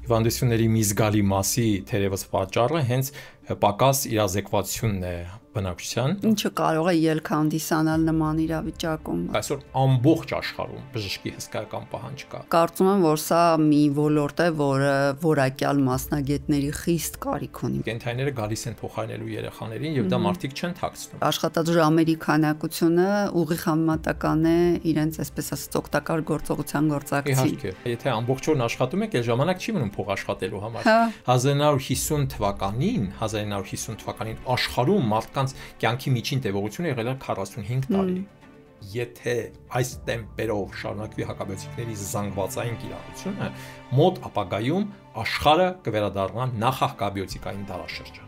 հիվանդությունների մի զգալի մասի թերևս պատճառը հենց պակաս իրազեկվածությունն է բնակչության։ Ինչը կարող է ելք հանդիսանալ նման իրավիճակում։ Այսօր ամբողջ աշխարհում բժշկի հսկայական պահանջ կա։ Կարծում եմ, որ սա մի ոլորտ է, որը որակյալ մասնագետների խիստ կարիք ունի։ Կենթայիները գալիս են փոխարինելու երեխաներին եւ դա մարդիկ չեն թաքցնում։ Աշխատաժամերի քանակությունը ուղիղ համեմատական է իրենց այսպես ասած օգտակար գործողության գործակցին։ Իհարկե, եթե ամբողջ օրն աշխատում եք, այլ ժամանակ չի մնում փող աշխատելու համար։ 1950 թվականին աշխարհում մարդկանց կյանքի միջին տևողությունը եղել է 45 տարի։ Եթե այս տեմպերով շարունակվի հակաբիոտիկների զանգվածային կիրառությունը, մոտ ապագայում աշխարհը կվերադառնա նախահակաբիոտիկային դարաշրջան։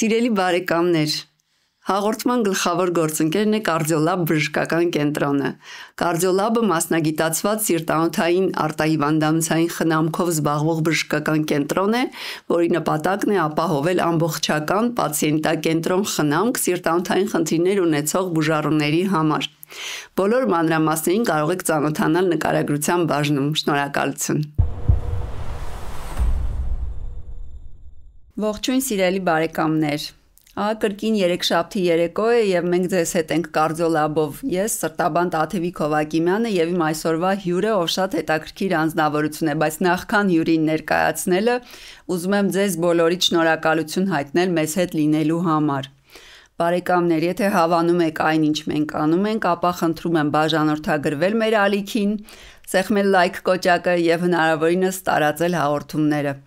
Սիրելի բարեկամներ, հաղորդման գլխավոր գործընկերն է Կարդիոլաբ բժշկական կենտրոնը։ Կարդիոլաբը մասնագիտացված սիրտանոթային արտահիվանդանոցային խնամքով զբաղվող բժշկական կենտրոն է, որի նպատակն է ապահովել ամբողջական պացիենտակենտրոն խնամք սիրտանոթային խնդիրներ ունեցող բուժառուների համար։ Բոլոր մանրամասներին կարող եք ծանոթանալ նկարագրության բաժնում։ Շնորհակալություն։ Ողջույն սիրելի բարեկամներ։ Կրկին երեքշաբթի երեկո է եւ մենք ձեզ հետ ենք Կարդիոլաբով։ Ես Սրտաբան Տաթևիկ Հովակիմյանը եւ իմ այսօրվա հյուրը, ով շատ հետաքրքիր անձնավորություն է, բայց նախքան հյուրին ներկայացնելը, ուզում եմ ձեզ բոլորիդ շնորհակալություն հայտնել մեզ հետ լինելու համար։ Բարեկամներ, եթե հավանում եք այն, ինչ մենք անում ենք, ապա խնդրում եմ բաժանորդագրվել մեր ալիքին, սեղմել լայք կոճակը եւ հնարավորինս տարածել հաղորդումները։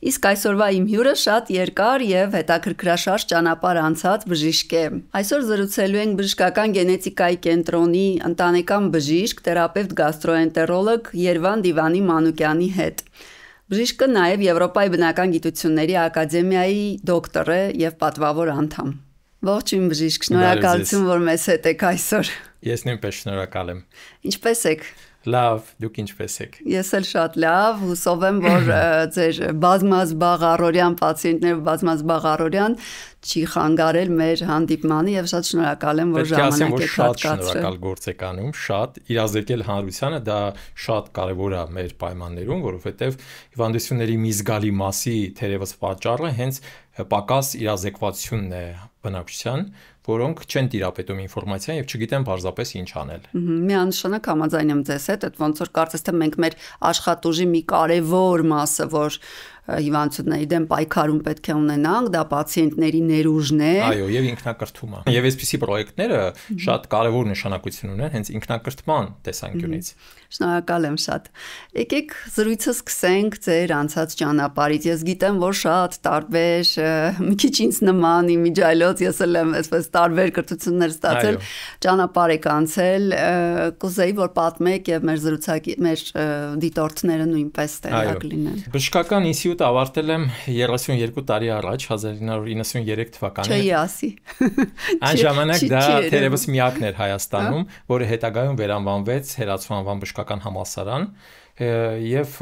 Իսկ այսօրվա իմ հյուրը շատ երկար եւ հետաքրքրաշարժ ճանապարհ անցած բժիշկ է։ Այսօր զրուցելու ենք բժշկական գենետիկայի կենտրոնի ընտանեկան բժիշկ, թերապևտ գաստրոենտերոլոգ Երվան Դիվանի Մանուկյանի հետ։ Բժիշկը նաեւ Եվրոպայի բնական գիտությունների ակադեմիայի դոկտոր է եւ պատվավոր անդամ։ Ողջույն բժիշկ, շնորհակալություն, որ մեզ հետ եք այսօր։ Ես նույնպես շնորհակալ եմ։ Ինչպե՞ս եք։ Լավ, դուք ինչպես եք։ Ես էլ շատ լավ, հուսով եմ, որ ձեր բազմազբաղ առօրյան պացիենտներ, բազմազբաղ առօրյան չի խանգարել մեր հանդիպմանը եւ շատ շնորհակալ եմ, որ ժամանակ եք հատկացրել։ Շատ շնորհակալ գործ եք անում, շատ իրազեկել հանրությանը դա շատ կարեւոր է մեր պայմաններում, որովհետեւ հիվանդությունների մի զգալի մասի թերևս պատճառը հենց պակաս իրազեկվածությունն է բնակչության, որոնք չեն տիրապետում ինֆորմացիան եւ չգիտեն պարզապես ինչ անել։ Միանշանակ համաձայն եմ ձեզ հետ, այդ ոնց որ կարծես թե մենք մեր աշխատուժի մի կարևոր մասը, որ հիվանդությունների դեմ պայքարում պետք է ունենանք, դա պացիենտների ներուժն է։ Այո, եւ ինքնակրթումը։ Եվ այսպիսի պրոյեկտները շատ կարևոր նշանակություն ունեն հենց ինքնակրթման տեսանկյունից։ Շնորհակալ եմ շատ։ Եկեք զրույցը սկսենք ձեր անցած ճանապարհից։ Ես գիտեմ, որ շատ տարբեր, մի քիչ ինձ նման իմիջայլոց, ես էլ եմ այսպես տարբեր կրթություններ ստացել, ճանապարհ եք անցել, կուզեի որ պատմեք եւ մեր դիտորդները նույնպես տեղյակ լինեն։ Բժշկական ինստիտուտ ավարտել եմ 32 տարի առաջ 1993 թվականին։ Չէի ասի։ Այն ժամանակ դա թերևս միակն էր Հայաստանում, որը հետագայում վերանվանվեց Հերացու բժշկական համալսարան եւ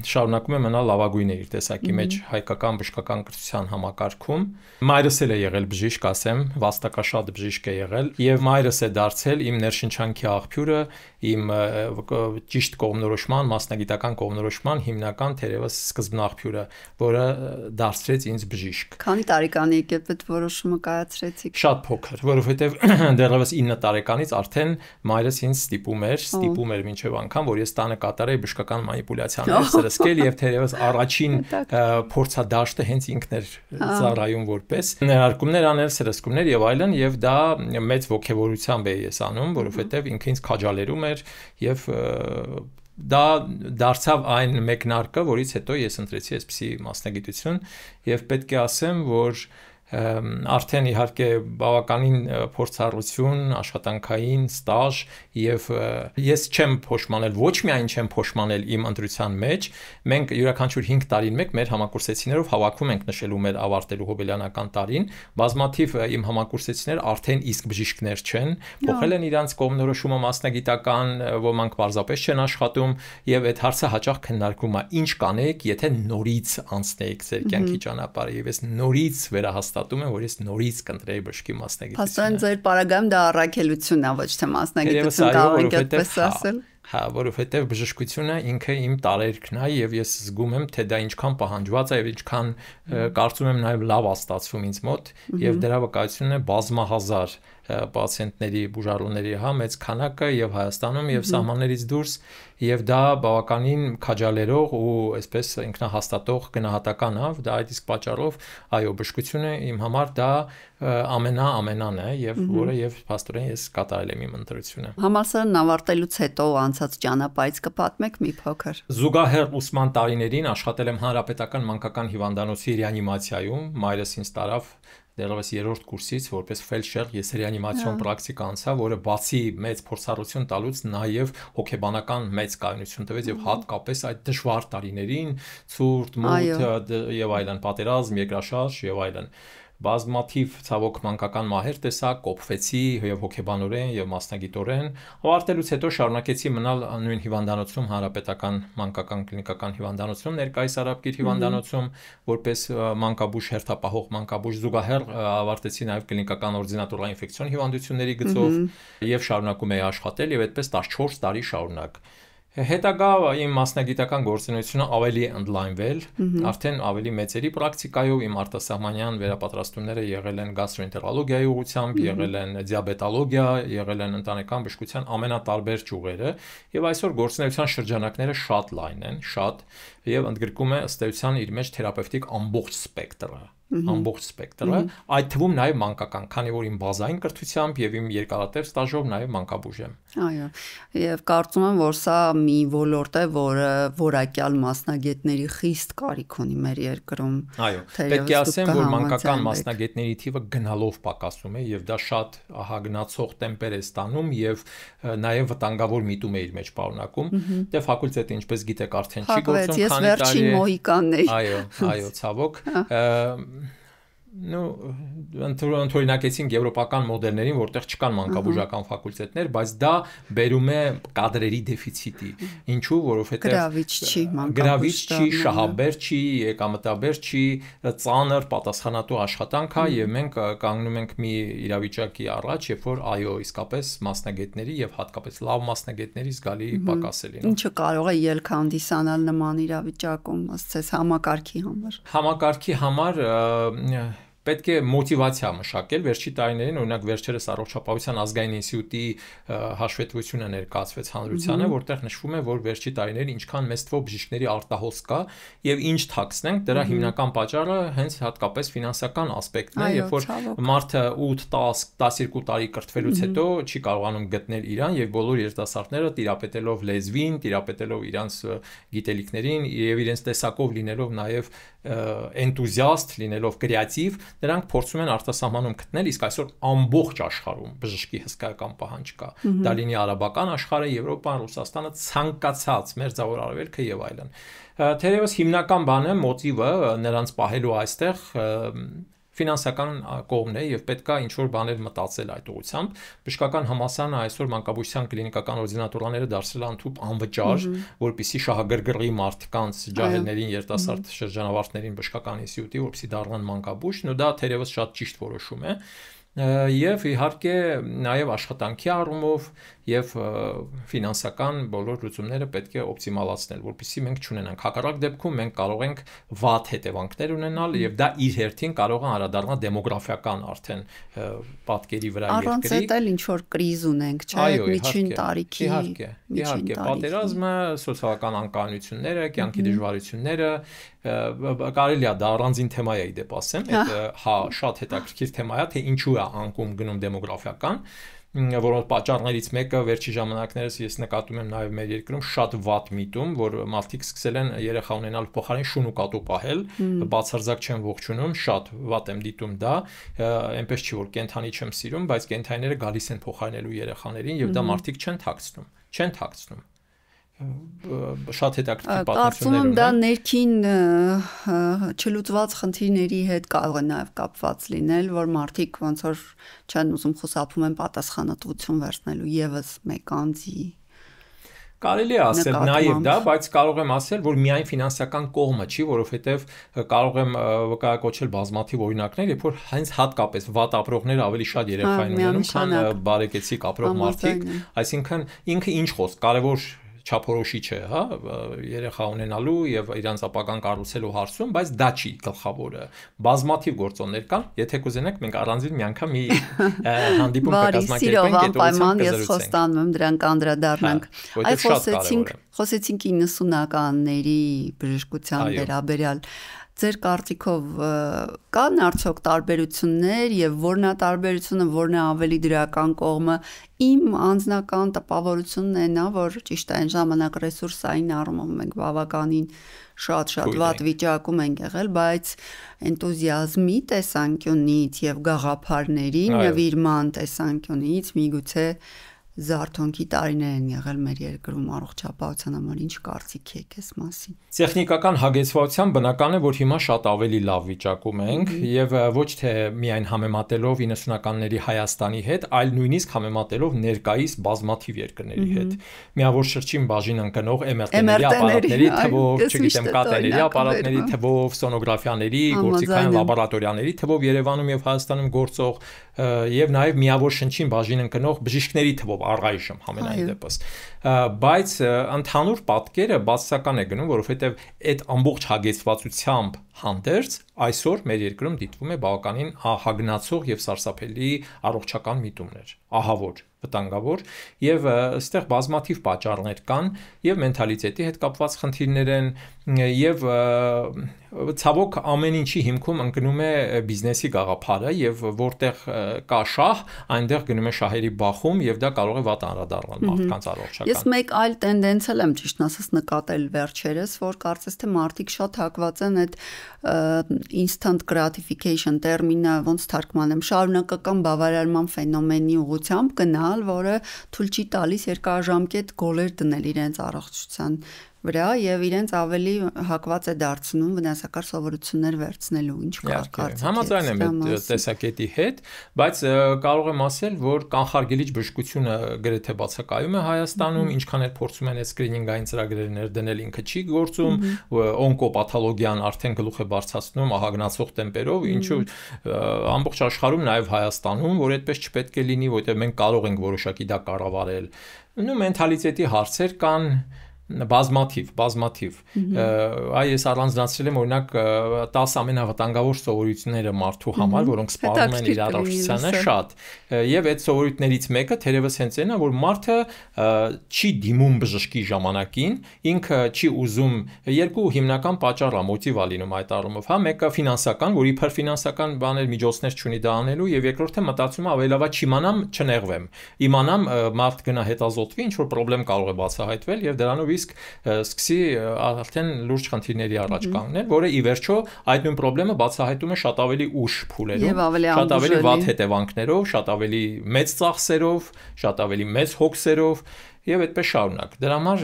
շարունակում է մնալ լավագույնը իր տեսակի մեջ հայկական բժշկական կրթության համակարգում։ Մայրս էլ է եղել բժիշկ, ասեմ, վաստակաշատ բժիշկ է եղել եւ մայրս է դարձել իմ ներշնչանքի աղբյուրը, իմ ճիշտ կողմնորոշման, մասնագիտական կողմնորոշման հիմնական թերևս սկզբնաղբյուրը, որը դարձրեց ինձ բժիշկ։ Քանի տարեկան եք այդ որոշումը կայացրեցիք։ Շատ փոքր, որովհետեւ դեռևս 9 տարեկանից արդեն մայրս ինձ ստիպում էր մինչեւ անգամ, որ ես տանը կատարեի բժշկական մանիպուլյացիաներ սրսկել եւ թերևս առաջին փորձադաշտը հենց ինքն էր ծառայում որպես ներարկումներ անել, սրսկումներ եւ այլն, եւ դա մեծ ողջավորությամբ է ես անում, որովհետեւ ինքը ինձ քաջալերում էր եւ դա դարձավ այն մեկնարկը, որից հետո ես ընտրեցի այսպիսի մասնագիտություն եւ պետք է ասեմ, որ արդեն իհարկե բավականին փորձառություն, աշխատանքային ստաժ եւ ես չեմ փոշմանել, ոչ միայն չեմ փոշմանել իմ ընտրության մեջ, մենք յուրաքանչյուր 5 տարին մեկ մեր համակուրսեցիներով հավաքվում ենք նշելու մեր ավարտելու հոբելյանական տարին, բազմաթիվ իմ համակուրսեցիներ արդեն իսկ բժիշկներ չեն, փոխել են իրանց կողմնորոշումը մասնագիտական, ոմանք պարզապես չեն աշխատում եւ այդ հարցը հաճախ քննարկվում է, ինչ կանեք, եթե նորից անցնեիք ձեր կյանքի ճանապարհը եւ ես նորից վերահաստ հաստատում եմ, որ ես նորից կընտրեի բժշկի մասնագիտությունը։ Փաստորեն ձեր պարագայում դա առաքելությունն է, ոչ թե մասնագիտություն, կարող ենք այդպես ասել։ Հա, որովհետև բժշկությունը ինքը իմ տարերքն է եւ ես զգում եմ, թե դա ինչքան պահանջված է եւ ինչքան կարծում եմ նաեւ լավ է ստացվում ինձ մոտ եւ դրա վկայությունն է բազմահազար պացիենտների, բուժառուների մեծ քանակը եւ Հայաստանում եւ սահմաններից դուրս եւ դա բավականին քաջալերող ու այսպես ինքնահաստատող գնահատական է, դա այդ իսկ պատճառով այո, բժշկությունը իմ համար դա ամենան է եւ որը եւ փաստորեն ես կատարել եմ իմ ընտրությունը։ Համալսարանն ավարտելուց հետո անցած ճանապարհից կպատմեք մի փոքր։ Զուգահեռ ուսման տարիներին աշխատել եմ Հանրապետական մանկական հիվանդանոցի ռեանիմացիայում, մայրս ինձ տարավ դեռևս 3-րդ կուրսից որպես ֆելդշեր, ես ռեանիմացիոն պրակտիկա անցա, որը բացի մեծ փորձառություն տալուց նաև հոգեբանական մեծ կայունություն տվեց եւ հատկապես այդ դժվար տարիներին, ցուրտ, մութ եւ այլն, պատերազմ, երկրաշարժ եւ այլն։ Բազմաթիվ ցավոք մանկական մահեր տեսա, կոփվեցի եւ հոգեբանորեն եւ մասնագիտորեն։ Ավարտելուց հետո շարունակեցի մնալ նույն հիվանդանոցում, Հանրապետական մանկական կլինիկական հիվանդանոցում, ներկայիս Արաբկիր հիվանդանոցում, որպես մանկաբույժ հերթապահող մանկաբույժ, զուգահեռ ավարտեցի նաեւ կլինիկական օրդինատորային ինֆեկցիոն հիվանդությունների գծով եւ շարունակում էի աշխատել եւ այդպես 14 տարի շարունակ։ Հետագա իմ մասնագիտական գործունեությունը ավելի ընդլայնվել, արդեն ավելի մեծերի պրակտիկայով իմ արտասահմանյան վերապատրաստումները եղել են գաստրոենտերոլոգիայի ուղղությամբ, եղել են դիաբետոլոգիա, եղել են ընտանեկան բժշկության ամենատարբեր ճյուղերը, եւ այսօր գործունեության շրջանակները շատ լայն են, շատ եւ ընդգրկում է ըստ էության իր մեջ թերապևտիկ ամբողջ սպեկտրը։ Ամբողջ սպեկտրը, այդ թվում նաև մանկական, քանի որ իմ բազային կրթությամբ եւ իմ երկարատև ստաժով նաև մանկաբույժ եմ։ Այո, եւ կարծում եմ, որ սա մի ոլորտ է, որը որակյալ մասնագետների խիստ կարիք ունի մեր երկրում։ Այո, պետք է ասեմ, որ մանկական մասնագետների թիվը գնալով պակասում է եւ դա շատ ահագնացող տեմպեր է ստանում եւ նաև վտանգավոր միտում է իր մեջ պարունակում։ Դե ֆակուլտետը, ինչպես գիտեք, արդեն չի գործում, քանի տարի է։ Ես վերջին մոհիկանն էի։ Այո, ցավոք։ Ընդօրինակեցինք եվրոպական մոդելներին, որտեղ չկան մանկաբուժական ֆակուլտետներ, բայց դա բերում է կադրերի դեֆիցիտի։ Ինչու՞, որովհետև գրավիչ չի, շահաբեր չի, եկամտաբեր չի, ծանր պատասխանատու աշխատանք է եւ մենք կանգնում ենք մի իրավիճակի առաջ, երբ որ այո, իսկապես մասնագետների եւ հատկապես լավ մասնագետների զգալի պակաս է լինում։ Ինչը կարող է ելք հանդիսանալ նման իրավիճակում, ասես համակարգի համար։ Համակարգի համար պետք է մոտիվացիա մշակել վերջի տարիներին, օրինակ վերջերս առողջապահության ազգային ինստիտուտի հաշվետվությունը ներկայացվեց հանրությանը, որտեղ նշվում է, որ վերջի տարիներին ինչքան մեծ թվով բժիշկների արտահոս կա եւ ինչ թաքցնենք, դրա հիմնական պատճառը հենց հատկապես ֆինանսական ասպեկտն է, երբ որ մարդը 8-10-12 տարի կրթվելուց հետո չի կարողանում գտնել իրան եւ բոլոր երիտասարդները տիրապետելով լեզվին, տիրապետելով իրանց գիտելիքներին եւ իրենց տեսակով լինելով նաեւ էնտուզիաստ, լինելով կրեատիվ, նրանք փորձում են արտասահմանում գտնել, իսկ այսօր ամբողջ աշխարհում բժշկի հսկայական պահանջ կա։ Դա լինի արաբական աշխարհը, Եվրոպան, Ռուսաստանը, ցանկացած Մերձավոր Արևելքը եւ այլն։ Թերևս հիմնական բանը, մոտիվը նրանց պահելու այստեղ ֆինանսական կողմն է եւ պետքա ինչ որ բաներ մտածել այդ ուղղությամբ։ Բժշկական համալսարանը այսօր մանկաբույժության կլինիկական օրդինատորաները դարձրել անթուփ անվճար, որպեսզի շահագրգռի մարդկանց ջահելներին, երիտասարդ շրջանավարտներին բժշկական ինստիտուտի, որպեսզի դառնան մանկաբույժ, ու դա թերևս շատ ճիշտ որոշում է։ Եվ իհարկե նաև աշխատանքի առումով եւ ֆինանսական բոլոր լուծումները պետք է օպտիմալացնել, որպեսզի մենք չունենանք հակառակ դեպքում մենք կարող ենք վատ հետևանքներ ունենալ եւ դա իր հերթին կարող է անդրադառնալ դեմոգրաֆիական արդեն պատկերի վրա երկրի։ Առանց էլ ինչ որ կրիզ ունենք, չէ՞, միջին տարիքի։ Իհարկե, պատերազմը, սոցիալական անկայունությունները, կյանքի դժվարությունները, կարելի է դա առանձին թեմա է դեպ ասեմ, այդ հա շատ հետաքրքիր թեմա է, թե ինչու է անկում գնում դեմոգրաֆիական, որոնց պատճառներից մեկը վերջի ժամանակներս ես նկատում եմ նաև մեր երկրում շատ վատ միտում, որ մարդիկ սկսել են երեխա ունենալ փոխարեն շուն ու կատու պահել, բացարձակ չեն ողջունում, շատ վատ եմ դիտում դա, այնպես չի որ կենթանի չեմ սիրում, բայց կենթանիները գալիս են փոխարինելու երեխաներին եւ դա մարդիկ չեն թաքցնում։ Շատ հետաքրքիր պատմություններ ունեն։ Կարծում եմ դա ներքին չլուծված խնդիրների հետ կարող է նաև կապված լինել, որ մարդիկ ոնց որ չեն ուզում խուսափում են պատասխանատվություն վերցնելու եւս մեկ անձի։ Կարելի է ասել նաև դա, բայց կարող եմ ասել, որ միայն ֆինանսական կողմը չի, որովհետև կարող եմ վկայակոչել բազմաթիվ օրինակներ, երբ որ հենց հատկապես վատ ապրողները ավելի շատ երեխա են ունենում, քան բարեկեցիկ ապրող մարդիկ, այսինքն ինքը ինչ խոսք, կարևոր չափորոշիչ է, հա, երեխա ունենալու եւ իրանց ապագան կառուցելու հարցում, բայց դա չի գլխավորը։ Բազմաթիվ գործոններ կան, եթե կուզենաք, մենք առանձին մի անգամ մի հանդիպում կկազմակերպենք, պայման ես խոստանում եմ դրանք անդրադառնանք։ Այ խոսեցինք 90-ականների բժշկության վերաբերյալ։ Ձեր կարծիքով կան արդյոք տարբերություններ եւ որն է տարբերությունը, որն է ավելի դրական կողմը։ Իմ անձնական տպավորությունն է նա, որ ճիշտ է այն ժամանակ ռեսուրսային առումով մենք բավականին շատ վատ վիճակում ենք եղել, բայց էնտուզիազմի տեսանկյունից եւ գաղափարների նվիրման տեսանկյունից միգուցե զարթոնքի տարիներ են եղել մեր երկրում առողջապահության համար, ինչ կարծիք եք այս մասին։ Տեխնիկական հագեցվածության բնական է, որ հիմա շատ ավելի լավ վիճակում ենք եւ ոչ թե միայն համեմատելով 90-ականների Հայաստանի հետ, այլ նույնիսկ համեմատելով ներկայիս բազմաթիվ երկրների հետ։ Միավոր շրջին բաժին ընկնող MRT-ների ապարատների թվով, չգիտեմ, կատերների ապարատների թվով, սոնոգրաֆիաների, գործիքային լաբորատորիաների թվով Երևանում եւ Հայաստանում գործող եւ նաեւ միավոր շրջին բաժին ընկնող բժիշկների թվով առայժմ համենայն դեպս, բայց ընդհանուր պատկերը բացասական է գնում, որովհետև այդ ամբողջ հագեցվածությամբ հանդերձ այսօր մեր երկրում դիտվում է բավականին հագնացող եւ սարսափելի առողջական միտումներ, ահավոր, վտանգավոր եւ այստեղ բազմաթիվ պատճառներ կան եւ մենթալիտետի հետ կապված խնդիրներ են եւ ցավոք ամեն ինչի հիմքում ընկնում է բիզնեսի գաղափարը եւ որտեղ կա շահ, այնտեղ գնում է շահերի բախում եւ դա կարող է վատ անդրադառնալ մարդկանց առողջական։ Ես մեկ այլ տենդենս եմ ճիշտ ասած նկատել վերջերս, որ կարծես թե մարդիկ շատ հակված են այդ instant gratification տերմինը, ոնց թարգմանեմ, շարունակական բավարարման ֆենոմենի ուղղությամբ գնալ, որը թույլ չի տալիս երկարաժամկետ գոլեր դնել իրենց առողջության վրա եւ իրենց ավելի հակված է դարձնում վնասակար սովորություններ վերցնելու, ինչ կարծիք։ Համաձայն եմ այդ տեսակետի հետ, բայց կարող եմ ասել, որ կանխարգելիչ բժշկությունը գրեթե բացակայում է Հայաստանում, ինչքան էլ փորձում են այդ սկրինինգային ծրագրեր ներդնել, ինքը չի գործում, օնկոպաթոլոգիան արդեն գլուխ է բարձրացնում ահագնացող տեմպերով, ինչու ամբողջ աշխարհում նաեւ Հայաստանում, որ այդպես չպետք է լինի, որովհետեւ մենք կարող ենք որոշակի դա կառավարել։ Նույն մենթալիտետի հարցեր կան բազմաթիվ այ ես առանձնացրել եմ օրինակ 10 ամենավտանգավոր սովորույթները մարդու համար, որոնք սպառնում են իր առողջությանը շատ եւ այդ սովորույթներից մեկը թերևս հենց այնա, որ մարդը չի դիմում բժշկի ժամանակին, ինքը չի ուզում, երկու հիմնական պատճառ է, մոտիվ է լինում այդ առումով, հա, մեկը ֆինանսական, որ իբր ֆինանսական բաներ միջոցներ չունի դա անելու եւ երկրորդը մտածում է ավելի լավ է չիմանամ, չնեղվեմ, իմանամ մարդ գնա հետազոտվի, ինչ որ խնդրեմ կարող է բացահայտվել եւ դրանով իսկ սկսի արդեն լուրջ խնդիրների առաջ կանգնել, որը ի վերջո այդ նույն խնդրեմը բացահայտում է շատ ավելի ուշ փուլերում, շատ ավելի վատ հետևանքներով, շատ ավելի մեծ ծախսերով, շատ ավելի մեծ հոգսերով եւ այդպես շարունակ։ Դրա համար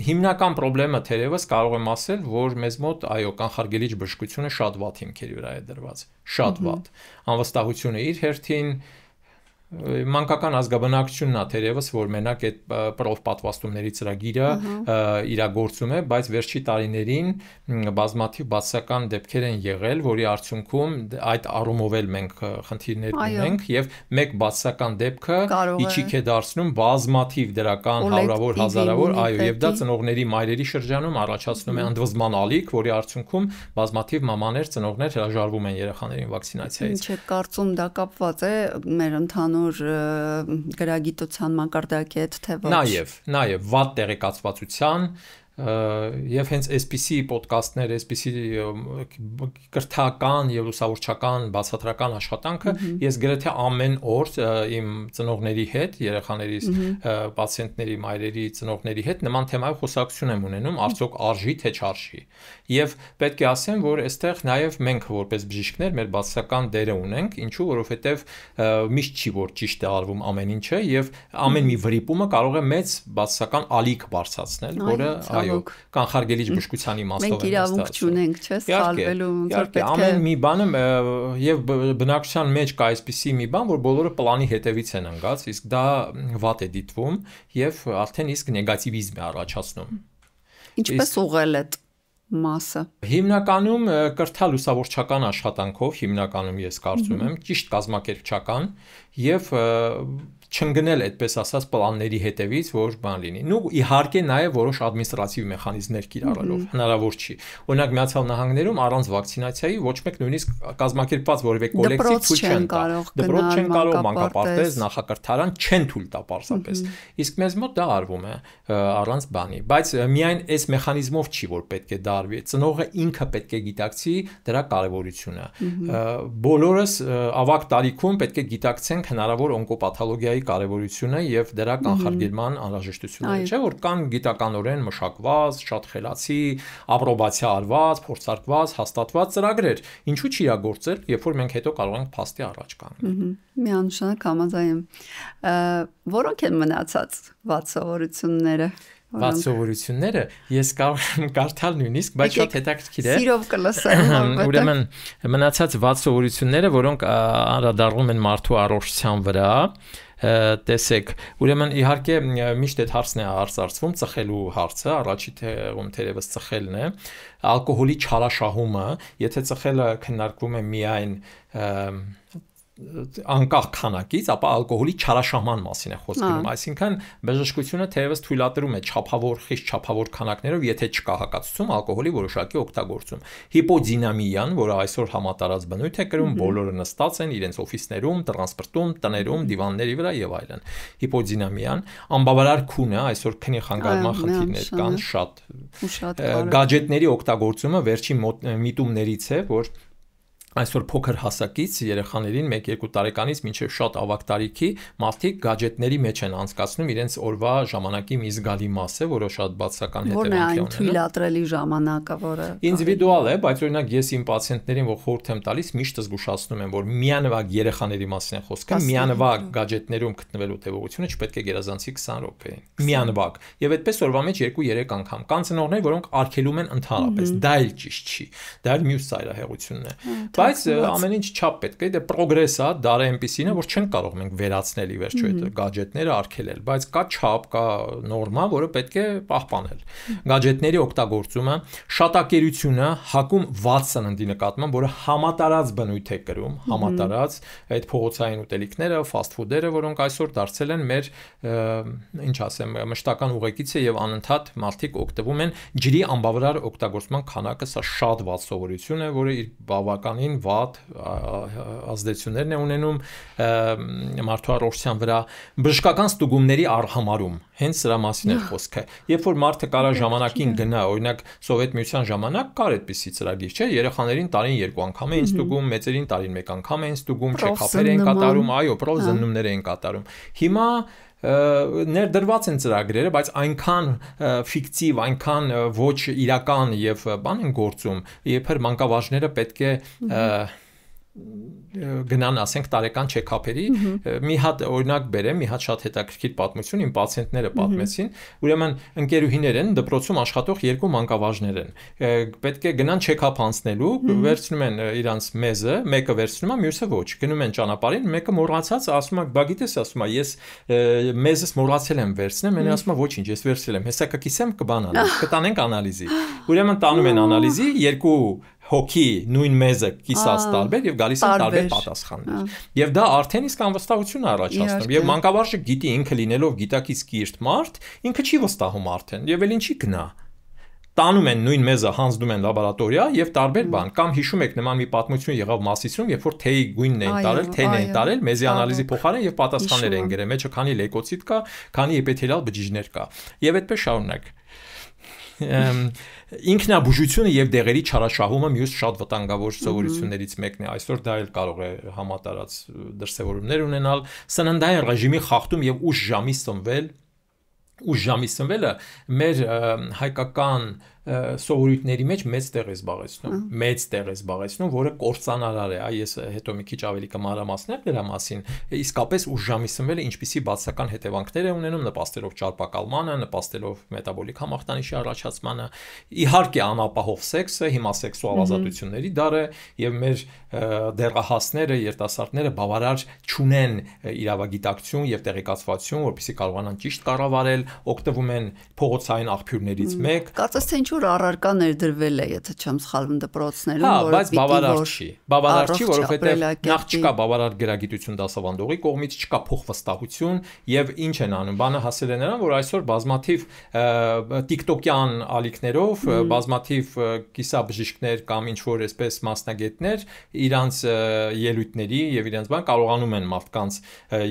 հիմնական խնդրեմը թերևս կարող եմ ասել, որ մեզ մոտ այո կանխարգելիչ բժշկությունը շատ վատ հիմքերի վրա է դրված, շատ վատ։ Անվստահությունը իր հերթին մանկական ազգաբնակչությունն է թերևս, որ մենակ այդ պրոֆպատվաստումների ծրագիրը իրագործում է, բայց վերջի տարիներին բազմաթիվ բացասական դեպքեր են եղել, որի արդյունքում այդ առումով էլ մենք խնդիրներ ունենք եւ մեկ բացասական դեպքը իջիկ է դարձնում բազմաթիվ դրական հարյուրավոր հազարավոր, այո, եւ դա ծնողների մայրերի շրջանում առաջացնում է ընդվզման ալիք, որի արդյունքում բազմաթիվ մամաներ, ծնողներ հրաժարվում են երեխաներին վակցինացիայից։ Ինչ է կարծում դա կապված է մեր ընդհանուր գրագիտության մակարդակի հետ, թե ոչ։ Նաև վատ տեղեկացվածության եւ հենց այսպիսի ոդկասթներ, այսպիսի կրթական եւ լուսավորչական բացատրական աշխատանքը ես գրեթե ամեն օր իմ ծնողների հետ, երեխաներիս, պացիենտների, մայրերի, ծնողների հետ նման թեմայով խոսակցություն եմ ունենում, արդյոք արժի թե չարժի։ Եվ պետք է ասեմ, որ այստեղ նաև մենք որպես բժիշկներ մեր բացասական դերը ունենք, ինչու, որովհետև միշտ չի որ ճիշտ է արվում ամեն ինչը եւ ամեն մի վրիպումը կարող է մեծ բացասական ալիք բարձրացնել, որը այո այո, կանխարգելիչ բժշկության իմաստով ենք իրավունք չունենք, չէ՞, սխալվելու ոնց որ պետք է ամեն մի բանը եւ բնակչության մեջ կա այսպիսի մի բան, որ բոլորը պլանի հետևից են ընկած, իսկ դա վատ է դիտվում եւ արդեն իսկ նեգատիվիզմ է առաջացնում։ Ինչպես ուղղել այդ մասը։ Հիմնականում կրթա լուսավորչական աշխատանքով, հիմնականում ես կարծում եմ, ճիշտ կազմակերպչական եւ չընկնել այդպես ասած պլանների հետևից, որ բան լինի։ Ու իհարկե նաև որոշ ադմինիստրատիվ մեխանիզմներ կիրառելով հնարավոր չի։ Օրինակ Միացյալ Նահանգներում առանց վակցինացիայի ոչ մեկ նույնիսկ կազմակերպված որևէ կոլեկտիվ ցույց չեն տա։ Դպրոց չեն կարող, մանկապարտեզ, նախակրթարան չեն թույլ տա պարզապես։ Իսկ մեզ մոտ դա արվում է առանց բանի, բայց միայն այս մեխանիզմով չի, որ պետք է դա արվի։ Ծնողը ինքը պետք է գիտակցի դրա կարևորությունը։ Բոլորս ավագ տարիքում պետք է գիտակցենք հնարավոր օնկոպաթոլոգիայի կարևորությունը եւ դրա կանխարգելման անհրաժեշտությունները, չէ՞ որ կան գիտականորեն մշակված, շատ խելացի, ապրոբացիա արված, փորձարկված, հաստատված ծրագրեր։ Ինչու՞ չիրագործել, երբ որ մենք հետո կարող ենք փաստի առաջ կանգնել։ Միանշանակ համաձայն եմ։ Որոնք են մնացած վատ սովորությունները։ Վատ սովորությունները ես կարող եմ կարդալ նույնիսկ, բայց շատ հետաքրքիր է։ Սիրով կլսեմ։ Ուրեմն մնացած վատ սովորությունները, որոնք անդրադառնում են մարդու առողջության վրա, տեսեք, ուրեմն իհարկե միշտ այդ հարցն է արծարծվում, ծխելու հարցը, առաջի տեղում թերևս ծխելն է, ալկոհոլի չարաշահումը, եթե ծխելը քննարկվում է միայն անկախ քանակից, ապա ալկոհոլի չարաշահման մասին է խոսք գնում, այսինքն բժշկությունը թերևս թույլատրում է չափավոր, խիստ չափավոր քանակներով, եթե չկա հակացություն, ալկոհոլի որոշակի օգտագործում։ Հիպոդինամիան, որը այսօր համատարած բնույթ է կրում, բոլորը նստած են իրենց օֆիսներում, տրանսպորտում, տներում, դիվանների վրա եւ այլն։ Հիպոդինամիան, անբավարար քունը, այսօր քնի խանգարման խնդիրներ կան շատ։ Գադջետների օգտագործումը վերջին միտումներից է, որ այսօր փոքր հասակից երեխաներին 1-2 տարեկանից մինչև շատ ավագ տարիքի մարդիկ գադջետների մեջ են անցկացնում իրենց օրվա ժամանակի մի զգալի մասը, որը շատ բացական հետևանք է ունենում։ Որն է այն թույլատրելի ժամանակը, որը ինդիվիդուալ է, բայց օրինակ ես իմ պացիենտներին որ խորհուրդ եմ տալիս, միշտ զգուշացնում եմ, որ միանվագ երեխաների մասին է խոսքը, միանվագ գադջետներում գտնվելու տևողությունը չպետք է գերազանցի 20 րոպե։ Միանվագ։ Եվ այդպես օրվա մեջ 2-3 անգամ։ Կան ծնողներ, որոնք արգելում են ընդհանրապես։ Դա էլ ճիշտ չի։ Դա էլ մյուս ծայրահեղությունն է։ Բայց ամեն ինչ չափ պետք է, դե պրոգրես է, դարը այնպեսին է, որ չեն կարող մենք վերացնել ի վերջո այդ գադջետները արգելել, բայց կա չափ, կա նորմա, որը պետք է պահպանել։ Գադջետների օգտագործումը, շատակերությունը, հակում վատ սննդի նկատմամբ, որը համատարած բնույթ է կրում, համատարած այդ փողոցային ուտելիքները, ֆասթ ֆուդերը, որոնք այսօր դարձել են մեր, ինչ ասեմ, մշտական ուղեկիցը եւ անընդհատ մարդիկ օգտվում են ջրի անբավարար օգտագործման քանակը, սա շատ վատ սովորություն է, որը իր բավականին վատ ազդեցություններն է ունենում մարդու առողջության վրա, բժշկական ստուգումների առհամարում, հենց սրա մասին է խոսքը։ Երբ որ մարդը կարա ժամանակին գնա, օրինակ Սովետ միության ժամանակ կար այդպիսի ծրագիր, չէ՞, երեխաներին տարին 2 անգամ էին ստուգում, մեծերին տարին 1 անգամ էին ստուգում, չեքափեր էին կատարում, այո, պրոզնումներ էին կատարում։ Հիմա ներդրված են ծրագրերը, բայց այնքան ֆիկտիվ, այնքան ոչ իրական եւ բան են գործում, երբ մանկավարժները պետք է գնան, ասենք, տարեկան չեքափերի, մի հատ օրինակ բերեմ, մի հատ շատ հետաքրքիր պատմություն իմ պացիենտները պատմեցին, ուրեմն ընկերուհիներ են, դպրոցում աշխատող 2 մանկավարժներ են, պետք է գնան չեքափ անցնելու, վերցնում են իրանց մեզը, մեկը վերցնում է, մյուսը ոչ, գնում են ճանապարհին, մեկը մոռացած, ասում է, բա գիտես, ասում է, ես մեզս մոռացել եմ վերցնել, մենը ասում է, ոչինչ, ես վերցրել եմ, հեսա կկիսեմ, կբանան, կտանենք անալիզի։ Ուրեմն տանում են անալիզի, 2 հոգի նույն մեզը կիսած տարբեր եւ գալիս են տարբեր պատասխաններ։ Եվ դա արդեն իսկ անվստահություն է առաջացնում եւ մանկավարժը գիտի ինքը լինելով գիտակից կիրթ մարդ, ինքը չի վստահում արդեն եւ էլ ինչի գնա։ Տանում են նույն մեզը, հանձնում են լաբորատորիա եւ տարբեր բան։ Կամ հիշում եք նման մի պատմություն եղավ Մասիսում, երբ որ թեյի գույնն էին տարել, թեյն էին տարել, մեզի անալիզի փոխարեն եւ պատասխաններ են գրել, մեջը քանի լեյկոցիտ կա, քանի էպիթելիալ բջիջներ կա։ Եվ այդպես շարունակ։ Ինքնաբուժությունը եւ դեղերի չարաշահումը մյուս շատ վտանգավոր սովորություններից մեկն է։ Այսօր դա էլ կարող է համատարած դրսևորումներ ունենալ։ Սննդային ռեժիմի խախտում եւ ուշ ժամի սնվել, 8 ժամի սնվելը մեր հայկական սովորույթների մեջ մեծ տեղ է զբաղեցնում, որը կործանարար է, ես հետո մի քիչ ավելի կմանրամասնեմ դրա մասին, իսկապես 8 ժամի սնվելը ինչպիսի բացասական հետևանքներ է ունենում, նպաստելով ճարպակալմանը, նպաստելով մետաբոլիկ համախտանիշի առաջացմանը, իհարկե անապահով սեքսը, հիմա սեքսուալ ազատությունների դար է եւ մեր դեռահասները, երիտասարդները բավարար չունեն իրավագիտակցություն եւ տեղեկացվածություն, որպեսզի կարողանան ճիշտ կառավարել, օգտվում են փողոցային աղբյուրներից մեկ։ Կարծես թե ինչ-որ առարկա ներդրվել է, եթե չեմ սխալվում դպրոցներում, որը բայց բավարար չի, որովհետեւ նախ չկա բավարար գրագիտություն դասավանդողի կողմից, չկա փոխվստահություն եւ ինչ են անում։ Բանը հասել է նրան, որ այսօր բազմաթիվ TikTok-յան ալիքներով, բազմաթիվ կիսաբժիշկներ կամ ինչ-որ այսպես մասնագետներ իրանց ելույթների եւ իրենց բան կարողանում են մարդկանց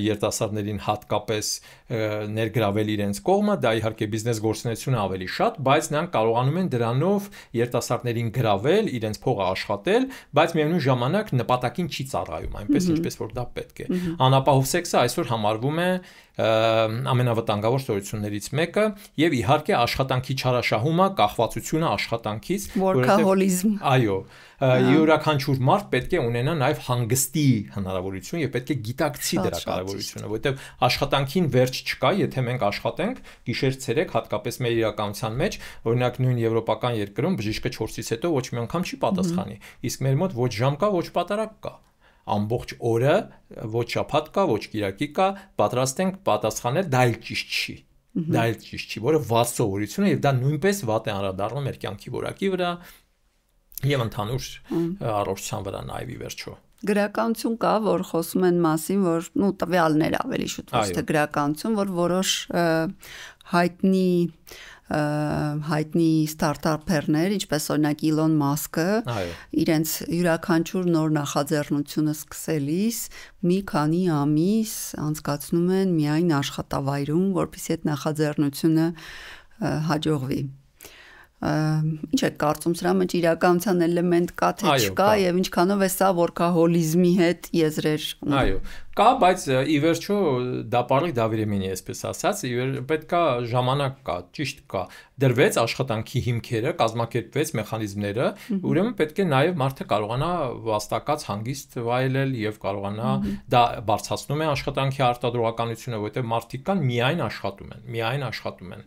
երիտասարդներին հատկապես ներգրավել իրենց կողմը, դա իհարկե բիզնես գործունեությունը ավելի շատ, բայց նրանք կարողանում են դրանով երիտասարդներին գրավել, իրենց փողը աշխատել, բայց միևնույն ժամանակ նպատակին չի ծառայում, այնպես ինչպես որ դա պետք է։ Անապահով սեքսը այսօր համարվում է ամենավտանգավոր ստորություններից մեկը եւ իհարկե աշխատանքի չարաշահումը, կախվածությունը աշխատանքից, որքահոլիզմ։ Այո, յուրաքանչյուր մարդ պետք է ունենա նաեւ հանգստի հնարավորություն եւ պետք է գիտակցի դրա կարեւորությունը, որովհետեւ աշխատանքին վերջ չկա, եթե մենք աշխատենք գիշեր-ցերեկ, հատկապես մեր իրականության մեջ, օրինակ նույն եվրոպական երկրում բժիշկը 4-ից հետո ոչ մի անգամ չի պատասխանի, իսկ մեր մոտ ոչ ժամ կա, ոչ պատարակ կա։ Ամբողջ օրը ոչ շաբաթ կա, ոչ կիրակի կա, պատրաստ ենք պատասխանել, դա էլ ճիշտ չի։ Դա էլ ճիշտ չի, որը վատ սովորություն է եւ դա նույնպես վատ է անդրադառնում մեր կյանքի որակի վրա եւ ընդհանուր առողջության վրա նաեւ ի վերջո։ Գրականություն կա, որ խոսում են մասին, որ տվյալներ ավելի շուտ ոչ թե գրականություն, որ որոշ հայտնի ստարտափերներ, ինչպես օրինակ Իլոն Մասկը, իրենց յուրաքանչյուր նոր նախաձեռնությունը սկսելիս մի քանի ամիս անցկացնում են միայն աշխատավայրում, որպեսզի այդ նախաձեռնությունը հաջողվի։ Ինչ է կարծում սրա մեջ իրականության էլեմենտ կա թե չկա եւ ինչքանով է սա որքահոլիզմի հետ եզրեր ունի։ Այո, կա, բայց ի վերջո դա պարի Դավիրեմինի էսպես ասած, պետքա ժամանակ կա, ճիշտ կա, դրվեց աշխատանքի հիմքերը, կազմակերպվեց մեխանիզմները, ուրեմն պետք է նաեւ մարդը կարողանա վաստակած հանգիստ վայելել եւ կարողանա դա բարձրացնում է աշխատանքի արտադրողականությունը, որովհետեւ մարդիկ կան միայն աշխատում են։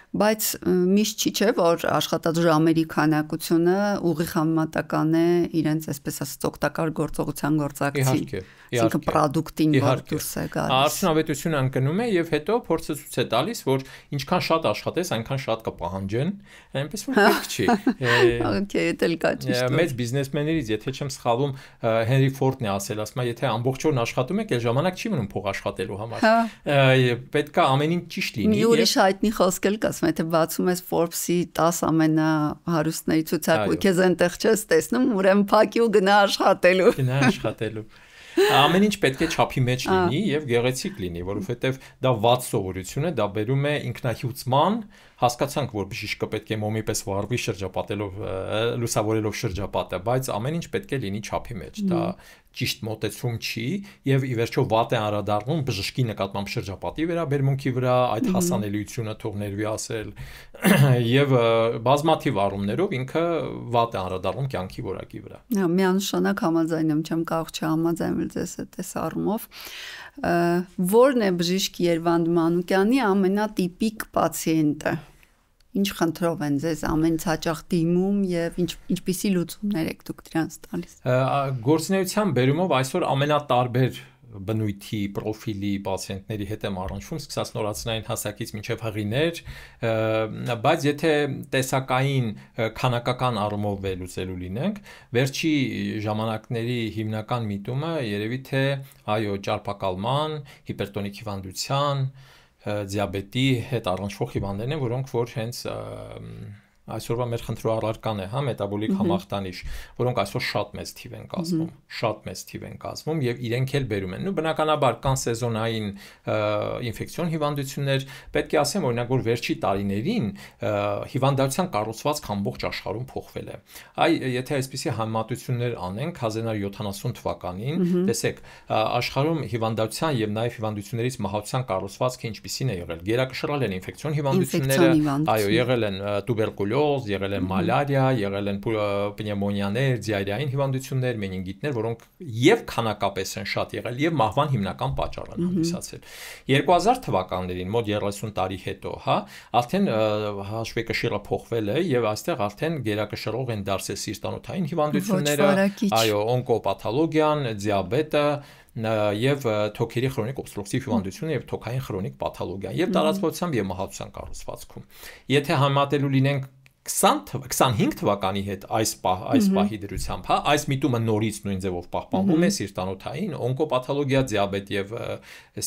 Բայց միշտ չի չէ, որ աշխատած ժամերի քանակությունը ուղիղ համեմատական է իրենց այսպես ասած օգտակար գործողության գործակցի։ Այսինքն պրոդուկտին որ դուրս է գալիս։ Արդյունավետությունը ընկնում է եւ հետո փորձը ցույց է տալիս, որ ինչքան շատ աշխատես, այնքան շատ կպահանջեն, այնպես որ պետք չի։ Okay, դա էլ կա ճիշտ։ Մեծ բիզնեսմեններից, եթե չեմ սխալվում, Հենրի Ֆորդն է ասել, ասում է, եթե ամբողջ օրն աշխատում եք, այլ ժամանակ չի մնում փող աշխատելու համար։ Պետք է ամեն ինչ ճիշտ լինի։ Մի ուրիշ հայտնի խոսք էլ կա, եթե բացում ես Forbes-ի 10 ամենահարուստների ցուցակը, քեզ այնտեղ չես տեսնում, ուրեմն փակի ու գնա աշխատելու։ Ամեն ինչ պետք է չափի մեջ լինի եւ գեղեցիկ լինի, որովհետեւ դա վատ սովորություն է, դա բերում է ինքնահյուծման, հասկացանք, որ բժիշկը պետք է մոմի պես վառվի շրջապատելով, լուսավորելով շրջապատը, բայց ամեն ինչ պետք է լինի չափի մեջ, դա ճիշտ մոտեցում չի եւ ի վերջո վատ է անդրադառնում բժշկի նկատմամբ շրջապատի վերաբերմունքի վրա, այդ հասանելիությունը թող ներվի ասել եւ բազմաթիվ առումներով ինքը վատ է անդրադառնում կյանքի որակի վրա։ Միանշանակ համաձայնում չեմ, կարող չհամաձայնել ձեզ այդ առումով։ Որն է բժիշկ Երվանդ Մանուկյանի ամենատիպիկ պացիենտը։ Ինչ խնդրով են ձեզ ամենից հաճախ դիմում եւ ինչպիսի լուծումներ եք դուք դրանց տալիս։ Գործունեության բերումով այսօր ամենատարբեր բնույթի պրոֆիլի պացիենտների հետ եմ առնչվում, սկսած նորածնային հասակից մինչև հղիներ, բայց եթե տեսակային քանակական առումով վերլուծելու լինենք, վերջի ժամանակների հիմնական միտումը երևի թե այո ճարպակալման, հիպերտոնիկ հիվանդության, դիաբետի հետ առնչվող հիվանդներն են, որոնք որ հենց այսօրվա մեր խնդրու առարկան է, հա, մետաբոլիկ համախտանիշ, որոնք այսօր շատ մեծ թիվ են կազմում, շատ մեծ թիվ են կազմում եւ իրենք էլ բերում են։ Բնականաբար կան սեզոնային ինֆեկցիոն հիվանդություններ, պետք է ասեմ օրինակ որ վերջի տարիներին հիվանդության կառուցվածքը ամբողջ աշխարհում փոխվել է։ Եթե այսպիսի համեմատություններ անենք 1970 թվականին, տեսեք, աշխարհում հիվանդության եւ նաեւ հիվանդություններից մահացության կառուցվածքը ինչպիսին է եղել։ Գերակշռել են ինֆեկցիոն հիվանդությունները, այո, եղել են տուբերկուլոզ, եղել են մալարիա, եղել են պնևմոնիաներ, դիարեային հիվանդություններ, մենինգիտներ, որոնք եւ քանակապես են շատ եղել եւ մահվան հիմնական պատճառ են հանդիսացել։ 2000 թվականներին, մոտ 30 տարի հետո, հա, արդեն հաշվեկշիռը փոխվել է եւ այստեղ արդեն գերակշռող են դարձել սիրտանոթային հիվանդությունները, այո, օնկոպաթոլոգիան, դիաբետը եւ թոքերի քրոնիկ օբստրուկտիվ հիվանդությունը եւ թոքային քրոնիկ պաթոլոգիան եւ տարածվածությամբ եւ մահացության կառուցվածքում։ Եթե համատելու լինենք 25 թվականի հետ այս պահի դրությամբ, հա, այս միտումը նորից նույն ձևով պահպանվում է սիրտանոթային, օնկոպաթոլոգիա, դիաբետ եւ